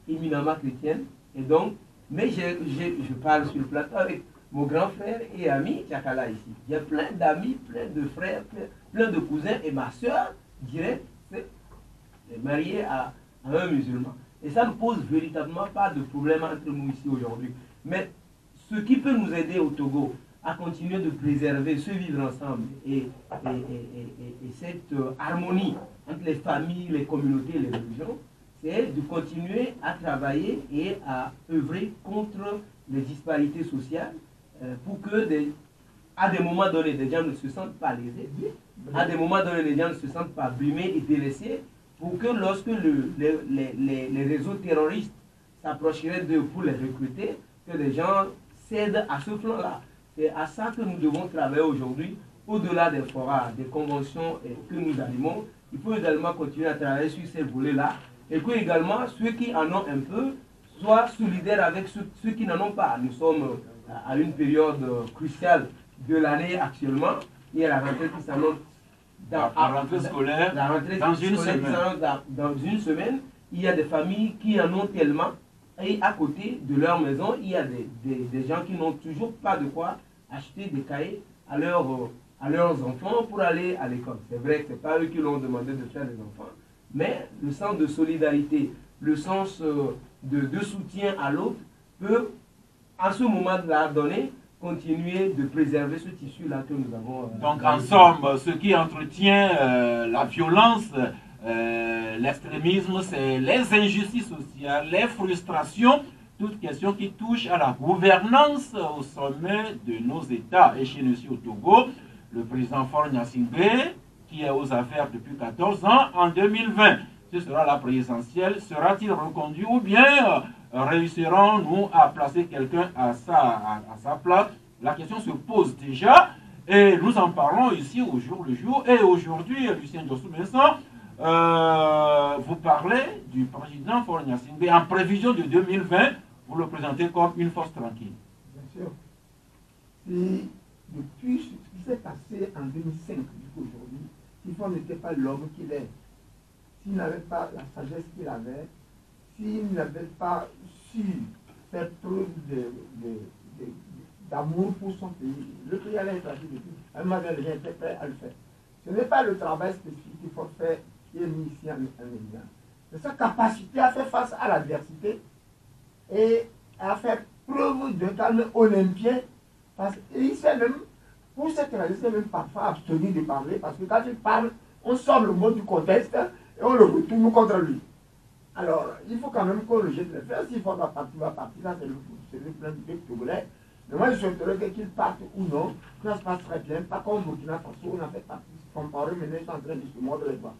éminemment chrétiennes. Et donc, mais je parle sur le plateau avec mon grand frère et ami Tchakala ici. J'ai plein d'amis, plein de frères, plein de cousins, et ma soeur, dirait, c'est mariée à un musulman. Et ça ne pose véritablement pas de problème entre nous ici aujourd'hui. Mais ce qui peut nous aider au Togo à continuer de préserver ce vivre ensemble et cette harmonie entre les familles, les communautés et les religions, c'est de continuer à travailler et à œuvrer contre les disparités sociales pour que, à des moments donnés, les gens ne se sentent pas lésés, à des moments donnés, les gens ne se sentent pas brimés et délaissés, pour que lorsque les réseaux terroristes s'approcheraient d'eux pour les recruter, que les gens cèdent à ce flanc-là. C'est à ça que nous devons travailler aujourd'hui, au-delà des forats, des conventions que nous animons. Il faut également continuer à travailler sur ces volets-là, et que également ceux qui en ont un peu soient solidaires avec ceux qui n'en ont pas. Nous sommes à une période cruciale de l'année actuellement. Il y a la rentrée qui s'annonce la rentrée scolaire dans une semaine. Dans une semaine, il y a des familles qui en ont tellement. Et à côté de leur maison, il y a des gens qui n'ont toujours pas de quoi acheter des cahiers à leurs enfants pour aller à l'école. C'est vrai que ce n'est pas eux qui l'ont demandé de faire les enfants, mais le sens de solidarité, le sens de soutien à l'autre peut, à ce moment-là donné, continuer de préserver ce tissu-là que nous avons. Donc, en somme, ce qui entretient la violence, l'extrémisme, c'est les injustices sociales, les frustrations, toute question qui touche à la gouvernance au sommet de nos États. Et chez nous, au Togo, le président Faure Gnassingbé, qui est aux affaires depuis 14 ans, en 2020, ce sera la présidentielle, sera-t-il reconduit ou bien réussirons-nous à placer quelqu'un à sa place? La question se pose déjà et nous en parlons ici au jour le jour. Et aujourd'hui, Lucien Jossou-Vincent, vous parlez du président Faure Gnassingbé en prévision de 2020, vous le présentez comme une force tranquille. Bien sûr. Si depuis ce qui s'est passé en 2005 jusqu'à aujourd'hui, si Faure n'était pas l'homme qu'il est, s'il n'avait pas la sagesse qu'il avait, s'il n'avait pas su faire preuve d'amour pour son pays, le pays allait être agi depuis. Un moment donné, les gens étaient prêts à le faire. Ce n'est pas le travail spécifique qu'il faut faire qui est mis ici en évidence. C'est sa capacité à faire face à l'adversité et à faire preuve d'un calme olympien. Parce qu'il s'est même, pour cette raison, il s'est même parfois abstenu de parler, parce que quand il parle, on sort le mot du contexte et on le retourne contre lui. Alors, il faut quand même qu'on le jette les fleurs. S'il faut va partir, ça c'est le plan du peuple togolais. Mais moi, je souhaiterais qu'il parte ou non, que ça se passe très bien, pas comme Burkina Faso, on a fait partie. Comparé, maintenant, ils sont en train de se mordre les doigts.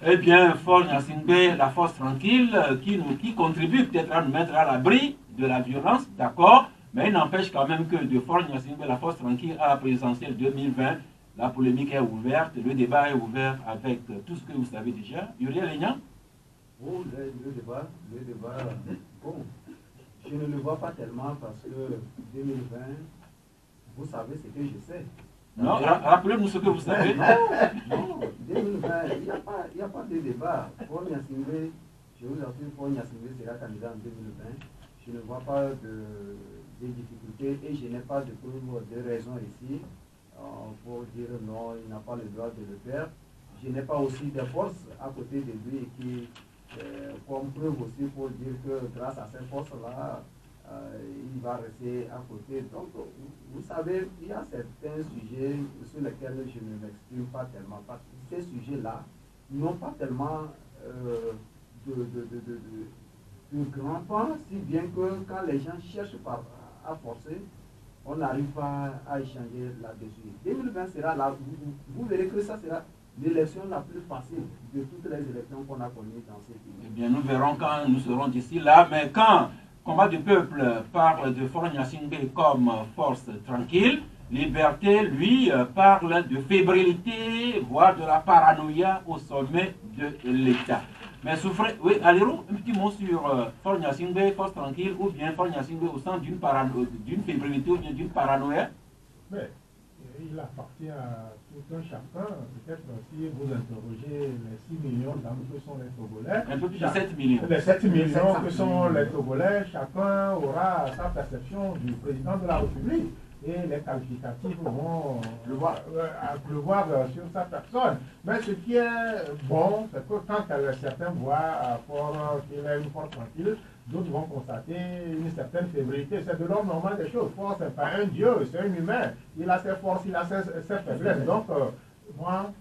Eh bien, Faure Gnassingbé, la force tranquille, qui contribue peut-être à nous mettre à l'abri de la violence, d'accord, mais il n'empêche quand même que de Faure Gnassingbé, la force tranquille, à la présidentielle 2020, la polémique est ouverte, le débat est ouvert avec tout ce que vous savez déjà. Uriel Aignan? Oh, le débat, bon, je ne le vois pas tellement parce que 2020, vous savez ce que je sais. Non, rappelez-nous ce que vous savez. Non, 2020, il n'y a pas de débat. Faure Gnassingbé, je vous assure, Faure Gnassingbé sera candidat en 2020. Je ne vois pas de difficultés et je n'ai pas de preuve de raison ici pour dire non, il n'a pas le droit de le faire. Je n'ai pas aussi de force à côté de lui qui, comme preuve aussi pour dire que grâce à ces forces-là, il va rester à côté. Donc, vous savez, il y a certains sujets sur lesquels je ne m'exprime pas tellement, parce que ces sujets-là n'ont pas tellement de grands pas, si bien que quand les gens cherchent à forcer, on n'arrive pas à échanger là-dessus. 2020 sera là, vous verrez que ça sera l'élection la plus facile de toutes les élections qu'on a connues dans ces pays. Eh bien, nous verrons quand nous serons d'ici là, mais quand Combat du peuple parle de Faure Gnassingbé comme force tranquille, Liberté, lui, parle de fébrilité, voire de la paranoïa au sommet de l'État. Mais souffrez, oui, allez-vous un petit mot sur Faure Gnassingbé, force tranquille, ou bien Faure Gnassingbé au centre d'une fébrilité ou bien d'une paranoïa? Mais il appartient à tout un chacun. Peut-être si vous interrogez les 6 millions d'hommes que sont les Togolais. Un peu plus de 7 millions. Les 7 millions que sont les Togolais, chacun aura sa perception du président de la République. Et les qualificatifs vont pleuvoir sur sa personne. Mais ce qui est bon, c'est que quand certains voient qu'il est une force tranquille, d'autres vont constater une certaine fébrilité. C'est de l'ordre normal des choses. Force, c'est pas un dieu, c'est un humain. Il a ses forces, il a ses faiblesses. Donc, moi,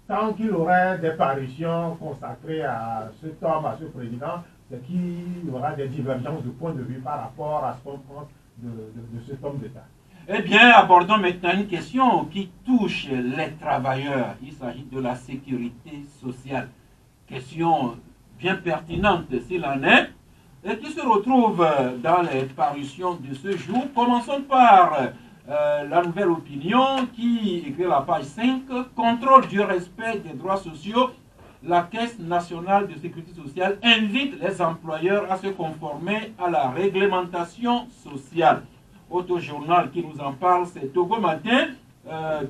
tant qu'il aurait des parutions consacrées à cet homme, à ce président, c'est qu'il y aura des divergences de point de vue par rapport à ce qu'on pense de cet homme d'État. Eh bien, abordons maintenant une question qui touche les travailleurs. Il s'agit de la sécurité sociale. Question bien pertinente s'il en est, et qui se retrouve dans les parutions de ce jour. Commençons par la Nouvelle Opinion qui écrit la page 5. Contrôle du respect des droits sociaux. La Caisse nationale de sécurité sociale invite les employeurs à se conformer à la réglementation sociale. Autre journal qui nous en parle, c'est Togo Matin,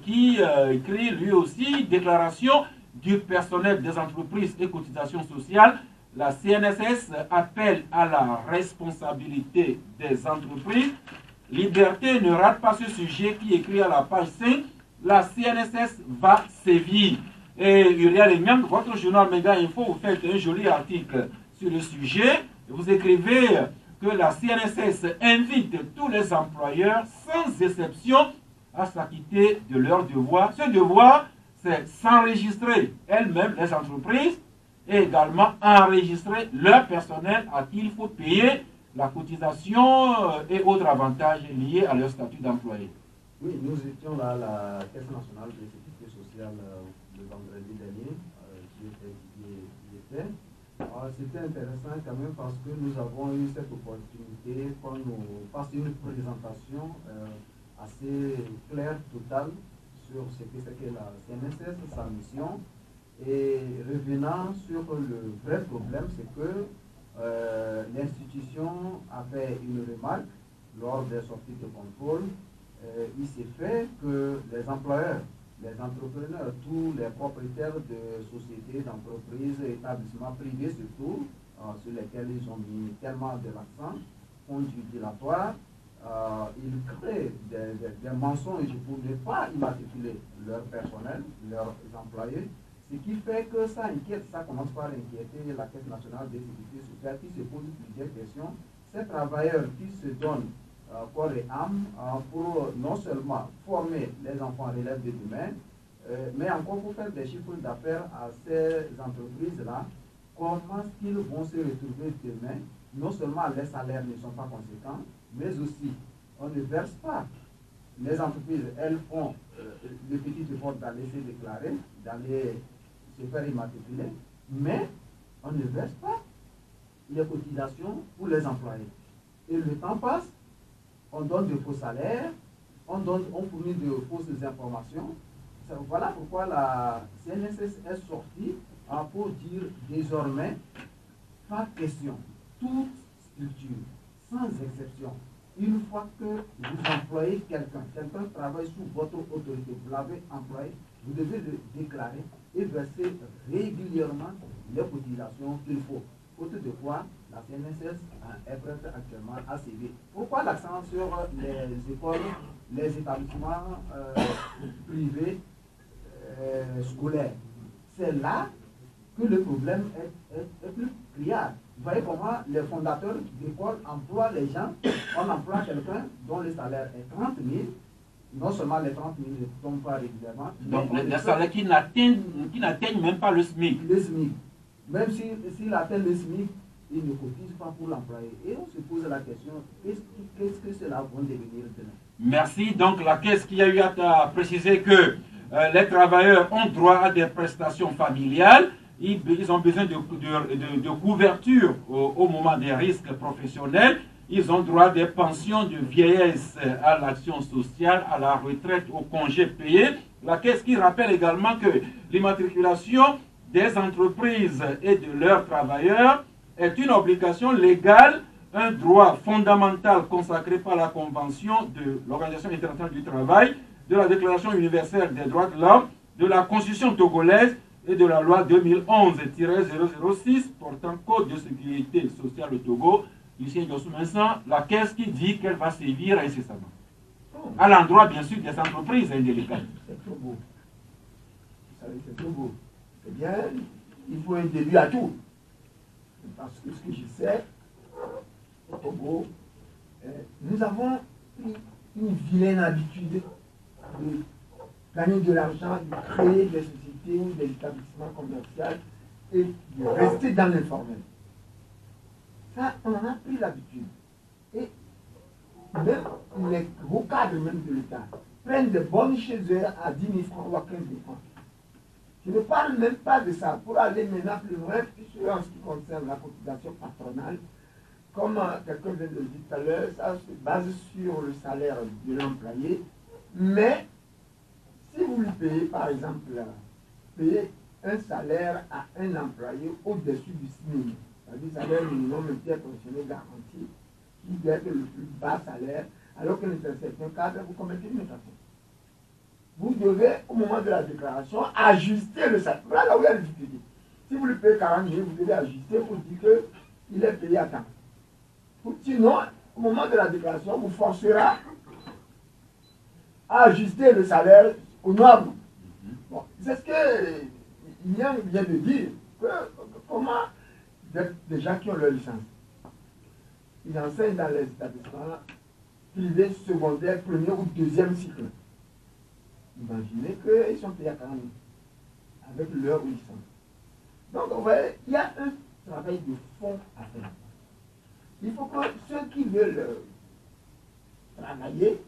qui écrit lui aussi déclaration du personnel des entreprises et cotisations sociales. La CNSS appelle à la responsabilité des entreprises. Liberté ne rate pas ce sujet qui écrit à la page 5. La CNSS va sévir. Et Uriel Aignan, votre journal Méga Info, vous faites un joli article sur le sujet. Vous écrivez que la CNSS invite tous les employeurs, sans exception, à s'acquitter de leurs devoirs. Ce devoir, c'est s'enregistrer elles-mêmes, les entreprises, et également enregistrer leur personnel à qui il faut payer la cotisation et autres avantages liés à leur statut d'employé. Oui, nous étions là à la Caisse nationale de sécurité sociale le vendredi dernier. J'y étais. C'était intéressant quand même parce que nous avons eu cette opportunité qu'on nous fasse une présentation assez claire, totale, sur ce que c'est que la CNSS, sa mission Et revenant sur le vrai problème, c'est que l'institution a fait une remarque lors des sorties de contrôle. Il s'est fait que les employeurs, les entrepreneurs, tous les propriétaires de sociétés, d'entreprises, établissements privés surtout, sur lesquels ils ont mis tellement de l'accent, font du dilatoire, ils créent des mensonges pour ne pas immatriculer leur personnel, leurs employés, ce qui fait que ça inquiète, ça commence par inquiéter la Caisse nationale de sécurité sociale qui se pose plusieurs questions. Ces travailleurs qui se donnent corps et âme pour non seulement former les enfants relèves de demain, mais encore pour faire des chiffres d'affaires à ces entreprises-là, comment est-ce qu'ils vont se retrouver demain? Non seulement les salaires ne sont pas conséquents, mais aussi on ne verse pas. Les entreprises, elles font le petit effort d'aller se déclarer, d'aller se faire immatriculer, mais on ne verse pas les cotisations pour les employés. Et le temps passe, on donne de faux salaires, on fournit de fausses informations. Voilà pourquoi la CNSS est sortie pour dire désormais, pas question, toute structure, sans exception, une fois que vous employez quelqu'un travaille sous votre autorité, vous l'avez employé, vous devez le déclarer et verser régulièrement les cotisations qu'il faut. Faute de quoi, la CNSS est prête actuellement à céder. Pourquoi l'accent sur les écoles, les établissements privés scolaires? C'est là que le problème est plus criard. Vous voyez comment les fondateurs d'écoles emploient les gens. On emploie quelqu'un dont le salaire est 30 000. Non seulement les 30 000 ne tombent pas régulièrement. Donc les salaires qui n'atteignent même pas le SMIC. Le SMIC. Même s'il atteint le SMIC, il ne cotise pas pour l'employé. Et on se pose la question, qu'est-ce que cela va devenir demain? Merci. Donc la Caisse qui a eu à préciser que les travailleurs ont droit à des prestations familiales. Ils ont besoin de couverture au moment des risques professionnels. Ils ont droit à des pensions de vieillesse, à l'action sociale, à la retraite, aux congés payés. La Caisse qui rappelle également que l'immatriculation des entreprises et de leurs travailleurs est une obligation légale, un droit fondamental consacré par la Convention de l'Organisation internationale du travail, de la Déclaration universelle des droits de l'homme, de la Constitution togolaise et de la loi 2011-006 portant Code de sécurité sociale au Togo. Lucien Yossou-Vincent, la Caisse qui dit qu'elle va sévir incessamment. À l'endroit, bien sûr, des entreprises indélicates. C'est trop beau. Vous savez, c'est trop beau. Eh bien, il faut un début à tout. Parce que ce que je sais, au Togo, nous avons pris une vilaine habitude de gagner de l'argent, de créer des sociétés ou des établissements commerciaux et de rester dans l'informel. Ça, on en a pris l'habitude. Et même les gros cadres même de l'État prennent des bonnes chez eux à 10 000 francs ou à 15 000 francs. Je ne parle même pas de ça. Pour aller maintenant plus loin, en ce qui concerne la cotisation patronale, comme quelqu'un vient de le dire tout à l'heure, ça se base sur le salaire de l'employé. Mais si vous lui payez, par exemple, payer un salaire à un employé au-dessus du SMIC, c'est-à-dire salaire minimum interprofessionnel garanti, qui doit être le plus bas salaire, alors que dans certains cadres, vous commettez une infraction. Vous devez, au moment de la déclaration, ajuster le salaire. Voilà là où il y a le difficulté. Si vous lui payez 40 000, vous devez ajuster pour dire qu'il est payé à temps. Sinon, au moment de la déclaration, vous forcera à ajuster le salaire aux normes. Bon, c'est ce que Niang vient de dire, que comment des gens qui ont leur licence, ils enseignent dans les établissements privés secondaires, premier ou deuxième cycle. Imaginez qu'ils sont payés à 40 000 avec leur licence. Donc, vous voyez, il y a un travail de fond à faire. Il faut que ceux qui veulent travailler,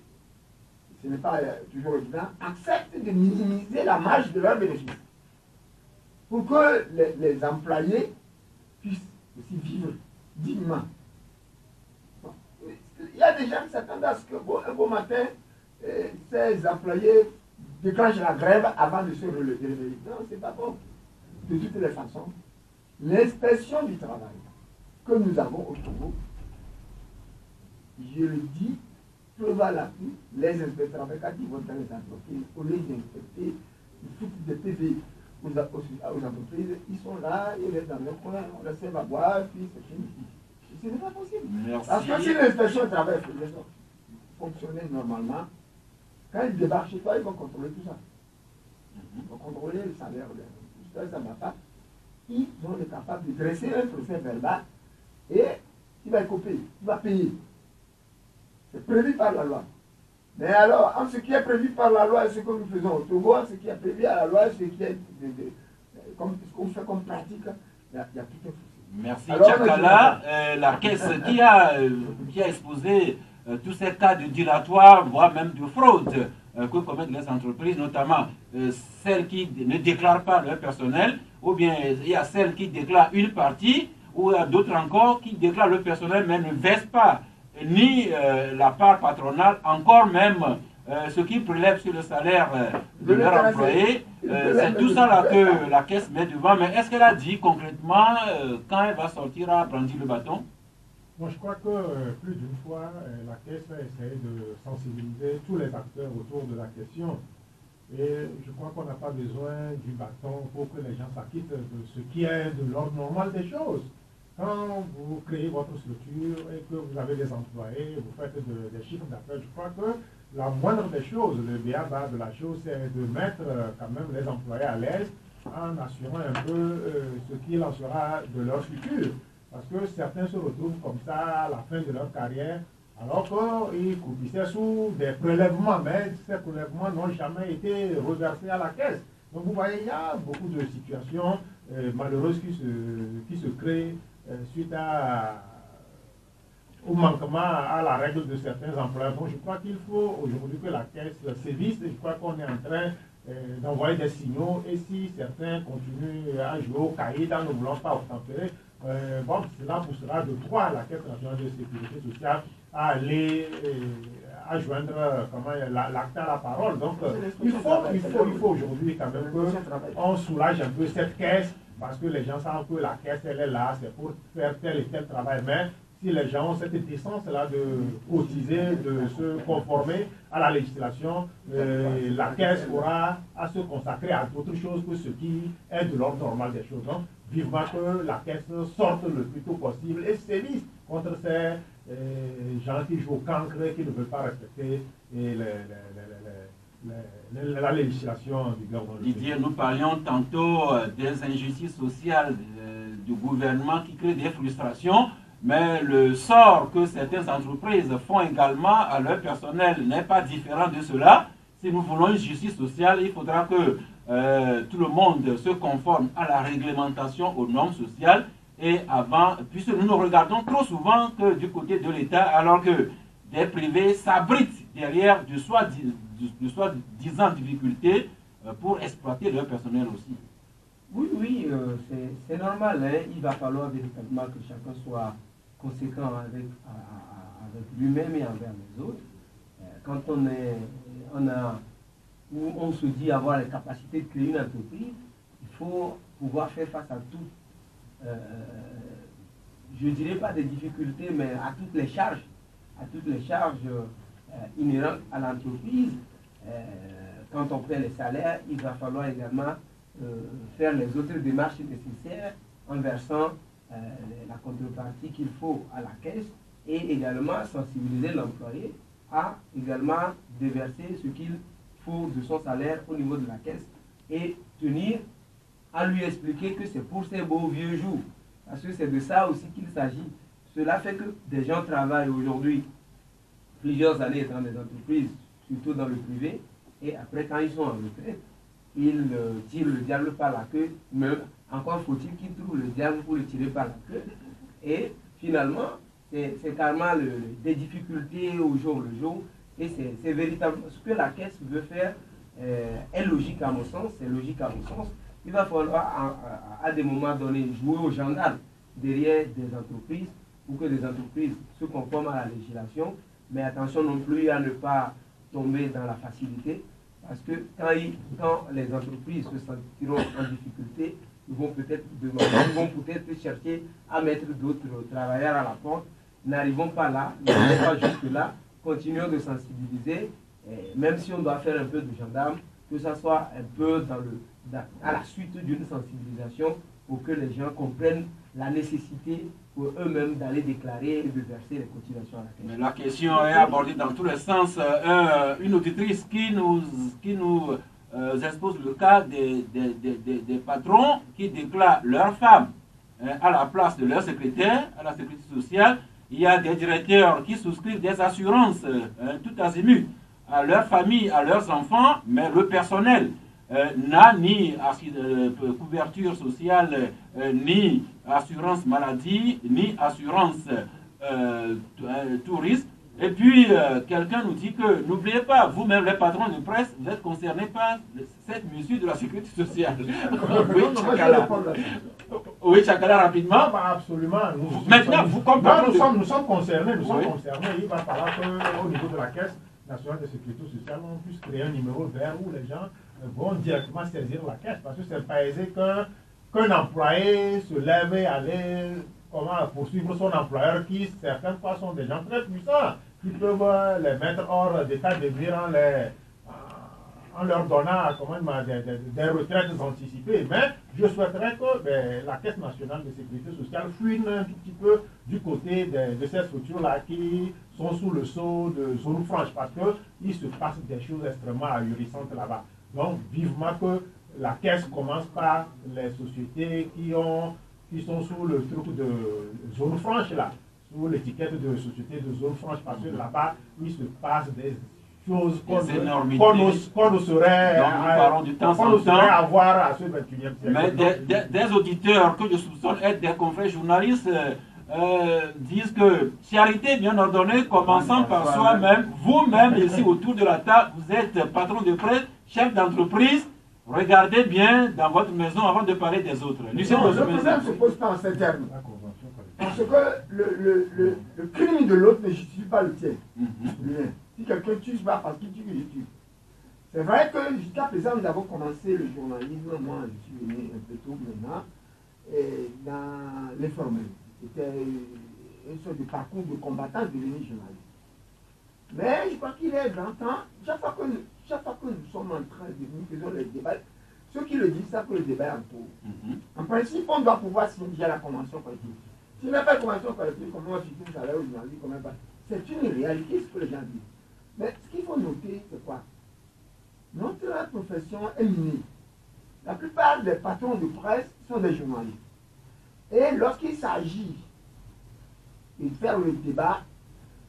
ce n'est pas toujours évident, acceptent de minimiser la marge de leurs bénéfices. Pour que les employés puissent aussi vivre dignement. Bon. Il y a des gens qui s'attendent à ce que un beau matin, ces employés déclenchent la grève avant de se relever. Non, c'est pas bon. de toutes les façons, l'inspection du travail que nous avons au Togo, je le dis, preuve à l'appui, les inspecteurs qui vont dans les entreprises, au lieu d'inspecter, ils foutent des PV aux entreprises, ils sont là, ils restent dans leur coin, on les serve à boire, puis c'est fini. Ce n'est pas possible. Merci. Parce que si l'inspection du travail fonctionnait normalement, quand ils débarquent chez toi, ils vont contrôler tout ça. Ils vont contrôler le salaire, tout ça, ça ne va pas. Ils vont être capables de dresser un procès verbal et il va couper, il va payer. C'est prévu par la loi. Mais alors, en ce qui est prévu par la loi et ce que nous faisons au Togo, ce qui est prévu à la loi et ce qui est comme ce qu'on fait comme pratique, il y a tout un souci. Merci, Alors, Tchakala. La caisse qui a exposé tous ces cas de dilatoire, voire même de fraude que commettent les entreprises, notamment celles qui ne déclarent pas leur personnel, ou bien il y a celles qui déclarent une partie, ou il y a d'autres encore qui déclarent le personnel mais ne versent pas ni la part patronale, encore même ce qui prélève sur le salaire de leur employé. C'est tout ça là que la caisse met devant. Mais est-ce qu'elle a dit concrètement quand elle va sortir à brandir le bâton? Moi, je crois que plus d'une fois, la caisse a essayé de sensibiliser tous les acteurs autour de la question. Et je crois qu'on n'a pas besoin du bâton pour que les gens s'acquittent de ce qui est de l'ordre normal des choses. Quand vous créez votre structure et que vous avez des employés, vous faites des chiffres d'affaires, je crois que la moindre des choses, le b.a.-ba de la chose, c'est de mettre quand même les employés à l'aise en assurant un peu ce qu'il en sera de leur futur. Parce que certains se retrouvent comme ça à la fin de leur carrière, alors qu'ils coupissaient sous des prélèvements, mais ces prélèvements n'ont jamais été reversés à la caisse. Donc vous voyez, il y a beaucoup de situations malheureuses qui se créent suite au manquement à la règle de certains employeurs. Donc je crois qu'il faut aujourd'hui que la caisse sévisse. Je crois qu'on est en train d'envoyer des signaux, et si certains continuent à jouer au cahier en ne voulant pas obtempérer, bon, cela poussera de droit la Caisse nationale de sécurité sociale à aller à joindre l'acte à la parole. Donc il faut aujourd'hui quand même qu'on soulage un peu cette caisse, parce que les gens savent que la caisse elle est là, c'est pour faire tel et tel travail. Mais si les gens ont cette décence-là de cotiser, de se conformer à la législation, la caisse aura à se consacrer à d'autres choses que ce qui est de l'ordre normal des choses. Donc, vivement que la caisse sorte le plus tôt possible et sévisse contre ces gens qui jouent au cancre et qui ne veulent pas respecter la législation du gouvernement. Didier, nous parlions tantôt des injustices sociales du gouvernement qui créent des frustrations. Mais le sort que certaines entreprises font également à leur personnel n'est pas différent de cela. Si nous voulons une justice sociale, il faudra que tout le monde se conforme à la réglementation, aux normes sociales. Et avant, puisque nous nous regardons trop souvent que du côté de l'État, alors que des privés s'abritent derrière de soi-disant difficultés pour exploiter leur personnel aussi. Oui, c'est normal. Hein. Il va falloir véritablement que chacun soit conséquent avec lui-même et envers les autres. Quand on se dit avoir les capacités de créer une entreprise, il faut pouvoir faire face à tout. Je ne dirais pas des difficultés, mais à toutes les charges inhérentes à l'entreprise. Quand on fait les salaires, il va falloir également faire les autres démarches nécessaires en versant la contrepartie qu'il faut à la caisse, et également sensibiliser l'employé à également déverser ce qu'il faut de son salaire au niveau de la caisse, et tenir à lui expliquer que c'est pour ces beaux vieux jours, parce que c'est de ça aussi qu'il s'agit. Cela fait que des gens travaillent aujourd'hui plusieurs années dans des entreprises, surtout dans le privé, et après quand ils sont en retraite, ils tirent le diable par la queue, mais encore faut-il qu'ils trouvent le diable pour le tirer par la queue. Et finalement, c'est carrément des difficultés au jour le jour. Et c'est véritablement ce que la caisse veut faire est logique à mon sens. C'est logique à mon sens. Il va falloir à des moments donnés jouer aux gendarmes derrière des entreprises pour que les entreprises se conforment à la législation. Mais attention non plus à ne pas tomber dans la facilité. Parce que quand les entreprises se sentiront en difficulté, ils vont peut-être demander, ils vont peut-être chercher à mettre d'autres travailleurs à la porte. N'arrivons pas là, n'arrivons pas jusque là, continuons de sensibiliser, même si on doit faire un peu de gendarme, que ça soit un peu à la suite d'une sensibilisation pour que les gens comprennent la nécessité pour eux-mêmes d'aller déclarer et de verser les cotisations à la caisse. Mais la question est abordée dans tous les sens. Une auditrice qui nous expose le cas des patrons qui déclarent leurs femmes à la place de leur secrétaire, à la sécurité sociale. Il y a des directeurs qui souscrivent des assurances tout azimut à leur famille, à leurs enfants, mais le personnel n'a ni couverture sociale, ni assurance maladie, ni assurance tout risque. Et puis, quelqu'un nous dit que, n'oubliez pas, vous-même, les patrons de presse, vous êtes concernés par cette mesure de la sécurité sociale. Oui, Chakala. Oui, Chakala, rapidement. Absolument. Maintenant, vous comprenez. Nous sommes concernés. Il va falloir qu'au niveau de la Caisse nationale de sécurité sociale, on puisse créer un numéro vert où les gens vont directement saisir la caisse. Parce que c'est pas aisé qu'un employé se lève et aller poursuivre son employeur qui, certaines fois, sont des gens très puissants, qui peuvent les mettre hors d'état de nuire en leur donnant des retraites anticipées. Mais je souhaiterais que la Caisse nationale de sécurité sociale fouine un tout petit peu du côté de ces structures-là qui sont sous le sceau de zone franche, parce qu'il se passe des choses extrêmement ahurissantes là-bas. Donc, vivement que la Caisse commence par les sociétés qui sont sous le truc de zone franche, là, sous l'étiquette de société de zone franche, parce que là-bas, il se passe des choses qu'on n'oserait avoir à ce 21e siècle. Mais des auditeurs que je soupçonne être des confrères journalistes disent que charité bien ordonnée, commençant par soi-même, vous-même ici autour de la table, vous êtes patron de presse, chef d'entreprise, regardez bien dans votre maison avant de parler des autres. Le problème ne se pose pas en ces termes. Parce que le crime de l'autre ne justifie pas le tien. Si quelqu'un tue, c'est pas parce qu'il tue que je tue. C'est vrai que jusqu'à présent, nous avons commencé le journalisme. Moi, je suis venu un peu tôt maintenant, dans l'informel. C'était une sorte de parcours de combattant devenu journaliste. Mais je crois qu'il est grand temps, chaque fois que nous sommes en train de nous faisons les débats, ceux qui le disent savent que le débat est en cours. En principe, on doit pouvoir signer déjà la convention collective. S'il n'y a pas de convention collective, comment on fixe un salaire aux journalistes, comment pas. C'est une réalité, ce que les gens disent. Mais ce qu'il faut noter, c'est quoi? Notre profession est minée. La plupart des patrons de presse sont des journalistes. Et lorsqu'il s'agit de faire le débat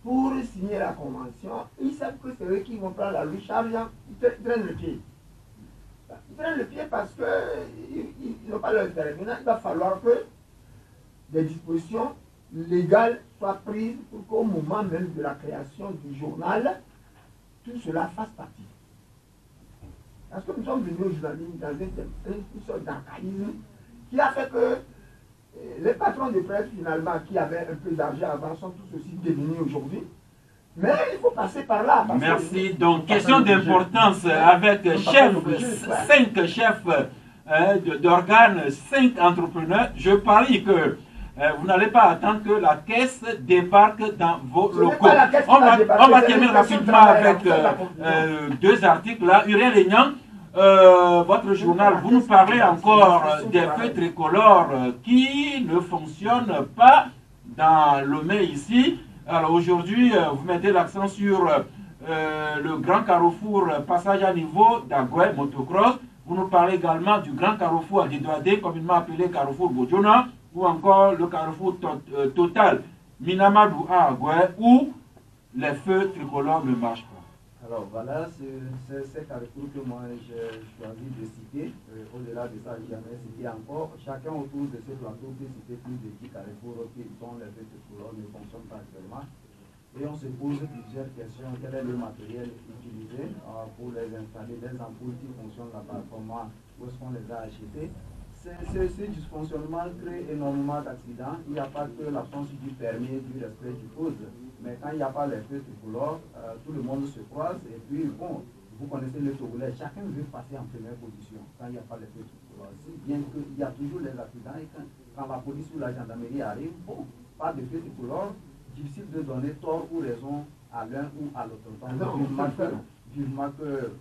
pour signer la convention, ils savent que c'est eux qui vont prendre la lourde charge, ils traînent le pied. Ils traînent le pied parce qu'ils n'ont pas leur intérêt. Maintenant, il va falloir que des dispositions légales soient prises pour qu'au moment même de la création du journal, tout cela fasse partie. Parce que nous sommes venus au journalisme dans une sorte d'archaïsme qui a fait que les patrons de presse, finalement, qui avaient un peu d'argent avant, sont tous aussi devenus aujourd'hui. Mais il faut passer par là. Merci. Donc, question d'importance avec 5 chefs d'organes, 5 entrepreneurs. Je parie que vous n'allez pas attendre que la caisse débarque dans vos locaux. On va terminer rapidement avec 2 articles là. Uriel Aignan, votre journal, vous nous parlez encore des feux tricolores qui ne fonctionnent pas dans Lomé ici. Alors aujourd'hui, vous mettez l'accent sur le grand carrefour passage à niveau d'Agoué Motocross. Vous nous parlez également du grand carrefour à Didoadé, communément appelé carrefour Bojona, ou encore le carrefour Total Minamadou à Agoué, où les feux tricolores ne marchent pas. Alors voilà, c'est carrefour que moi j'ai choisi de citer. Au-delà de ça, jamais cité encore. Chacun autour de ce plateau peut citer plus de 10 carrefours qui sont les feux tricolores ne fonctionnent pas actuellement. Et on se pose plusieurs questions. Quel est le matériel utilisé pour les installer? Des ampoules qui fonctionnent là-bas, comment, où est-ce qu'on les a achetées? Ce dysfonctionnement crée énormément d'accidents. Il n'y a pas que l'absence du permis et du respect du code. Mais quand il n'y a pas les feux tricolores, tout le monde se croise. Et puis, bon, Vous connaissez le Togolais, chacun veut passer en première position quand il n'y a pas les feux tricolores. Bien qu'il y a toujours les accidents et quand la police ou la gendarmerie arrive, bon, pas de feux tricolores, difficile de donner tort ou raison à l'un ou à l'autre. Donc, vivement que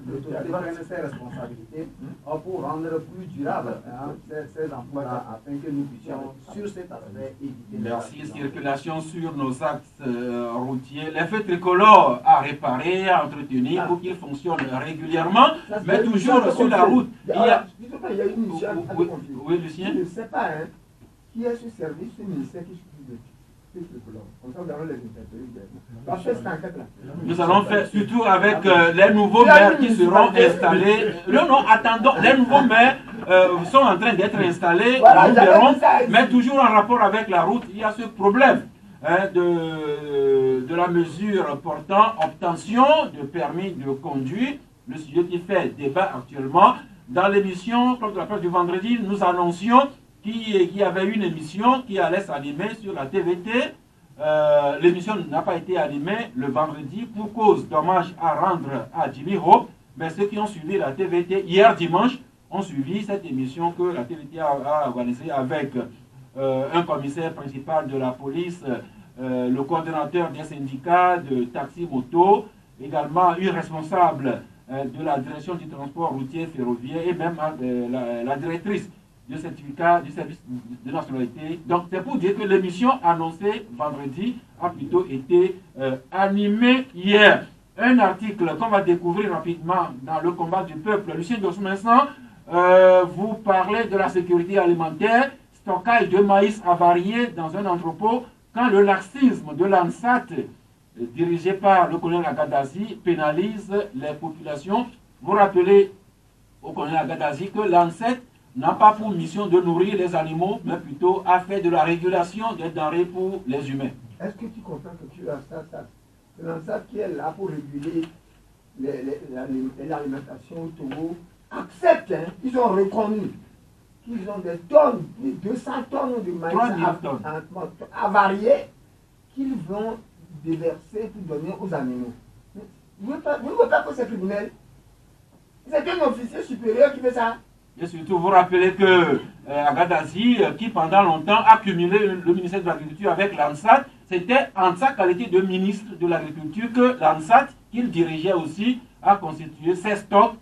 l'autorité prenne ses responsabilités pour rendre plus durable ces emplois-là afin que nous puissions, sur cet aspect, éviter. Merci. Circulation sur nos axes routiers. Les feux tricolores à réparer, à entretenir pour qu'ils fonctionnent régulièrement, mais toujours sur la route. Il y a une mission à confier. Oui, Lucien. Je ne sais pas qui est ce service, ce ministère qui s'occupe de comme ça, vous allez les interpeller. Nous allons faire, surtout avec les nouveaux maires qui seront installés. Non, attendons, les nouveaux maires sont en train d'être installés, nous verrons, mais toujours en rapport avec la route, il y a ce problème de la mesure portant obtention de permis de conduire, le sujet qui fait débat actuellement. Dans l'émission, comme de la presse du vendredi, nous annoncions qu'il y avait une émission qui allait s'animer sur la TVT. L'émission n'a pas été animée le vendredi pour cause d'hommage à rendre à Jimmy Hope. Mais ceux qui ont suivi la TVT hier dimanche ont suivi cette émission que la TVT a organisée avec un commissaire principal de la police, le coordonnateur des syndicats de taxi-moto, également une responsable de la direction du transport routier ferroviaire et même la directrice du certificat du service de nationalité. Donc c'est pour dire que l'émission annoncée vendredi a plutôt été animée hier. Un article qu'on va découvrir rapidement dans le combat du peuple. Lucien Dosou-Vincent, vous parlez de la sécurité alimentaire, stockage de maïs avarié dans un entrepôt, quand le laxisme de l'ANSAT, dirigé par le colonel Agadazi, pénalise les populations. Vous rappelez au colonel Agadazi que l'ANSAT n'a pas pour mission de nourrir les animaux, mais plutôt à faire de la régulation des denrées pour les humains. Est-ce que tu comprends que tu as ça, l'ANSAT qui est là pour réguler l'alimentation au Togo accepte, ils ont reconnu qu'ils ont des tonnes, 200 tonnes de maïs avariés qu'ils vont déverser pour donner aux animaux. Vous ne voulez pas que c'est criminel? C'est un officier supérieur qui fait ça. Et surtout, vous rappelez que Agadazi, qui pendant longtemps a cumulé le ministère de l'Agriculture avec l'ANSAT, c'était en sa qualité de ministre de l'Agriculture que l'ANSAT, qu'il dirigeait aussi, a constitué ces stocks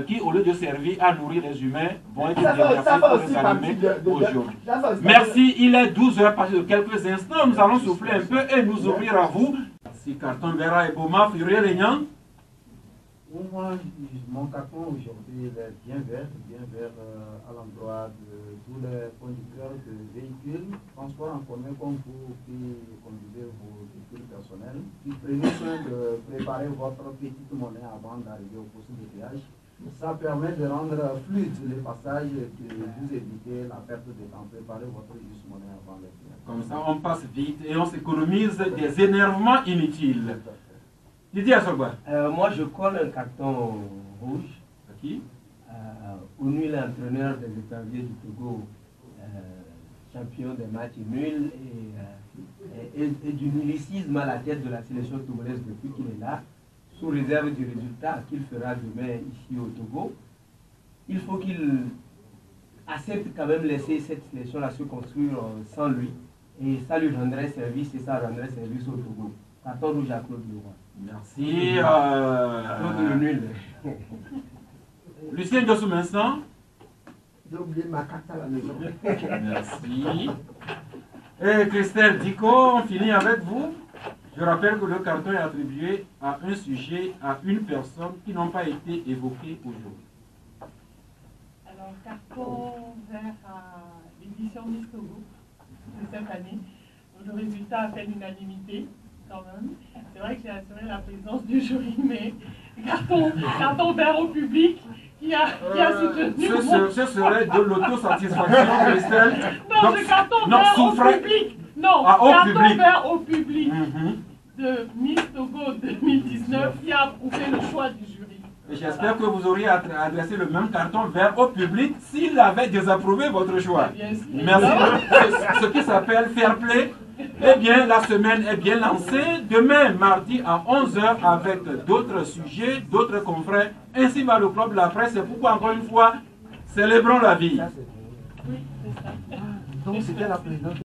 qui, au lieu de servir à nourrir les humains, vont être déversés pour les animaux aujourd'hui. Merci, il est 12h passé de quelques instants. Nous allons souffler un peu et nous ouvrir à vous. Si carton verra et Boma, Furiel et Nyan. Moi, mon carton aujourd'hui est bien vert à l'endroit de tous les conducteurs de véhicules, transport en commun comme vous qui conduisez vos véhicules personnels. Prenez soin de préparer votre petite monnaie avant d'arriver au poste de péage. Ça permet de rendre fluide les passages et de vous éviter la perte de temps. Préparez votre juste monnaie avant le péage. Comme ça, on passe vite et on s'économise des énervements inutiles. Didier Assogba. Moi, je colle un carton rouge. À qui? Ounu, l'entraîneur des éperviers du Togo, champion des matchs nuls et du nullicisme à la tête de la sélection togolaise depuis qu'il est là, sous réserve du résultat qu'il fera demain ici au Togo. Il faut qu'il accepte quand même laisser cette sélection-là se construire sans lui. Et ça lui rendrait service et ça rendrait service au Togo. Carton rouge à Claude Leroy. Merci. Claude le nul. Lucien Dosou-Vincent. J'ai oublié ma carte à la maison. Merci. Et Christelle Dico, on finit avec vous. Je rappelle que le carton est attribué à un sujet, à une personne qui n'ont pas été évoquées aujourd'hui. Alors, carton vert à l'édition Miss Togo de cette année. Le résultat a fait l'unanimité quand même. C'est vrai que j'ai assuré la présence du jury, mais carton vert au public qui a soutenu. Ce serait de l'autosatisfaction, Christelle. Non, c'est carton vert au public. Non, carton vert au public de Miss Togo 2019 qui a approuvé le choix du jury. J'espère que vous auriez adressé le même carton vert au public s'il avait désapprouvé votre choix. Bien sûr. Merci. Ce qui s'appelle fair play. Eh bien, la semaine est bien lancée. Demain, mardi à 11 h, avec d'autres sujets, d'autres confrères. Ainsi va le club de la presse. C'est pourquoi, encore une fois, célébrons la vie. Oui, c'est ça. Donc, c'était la présidente.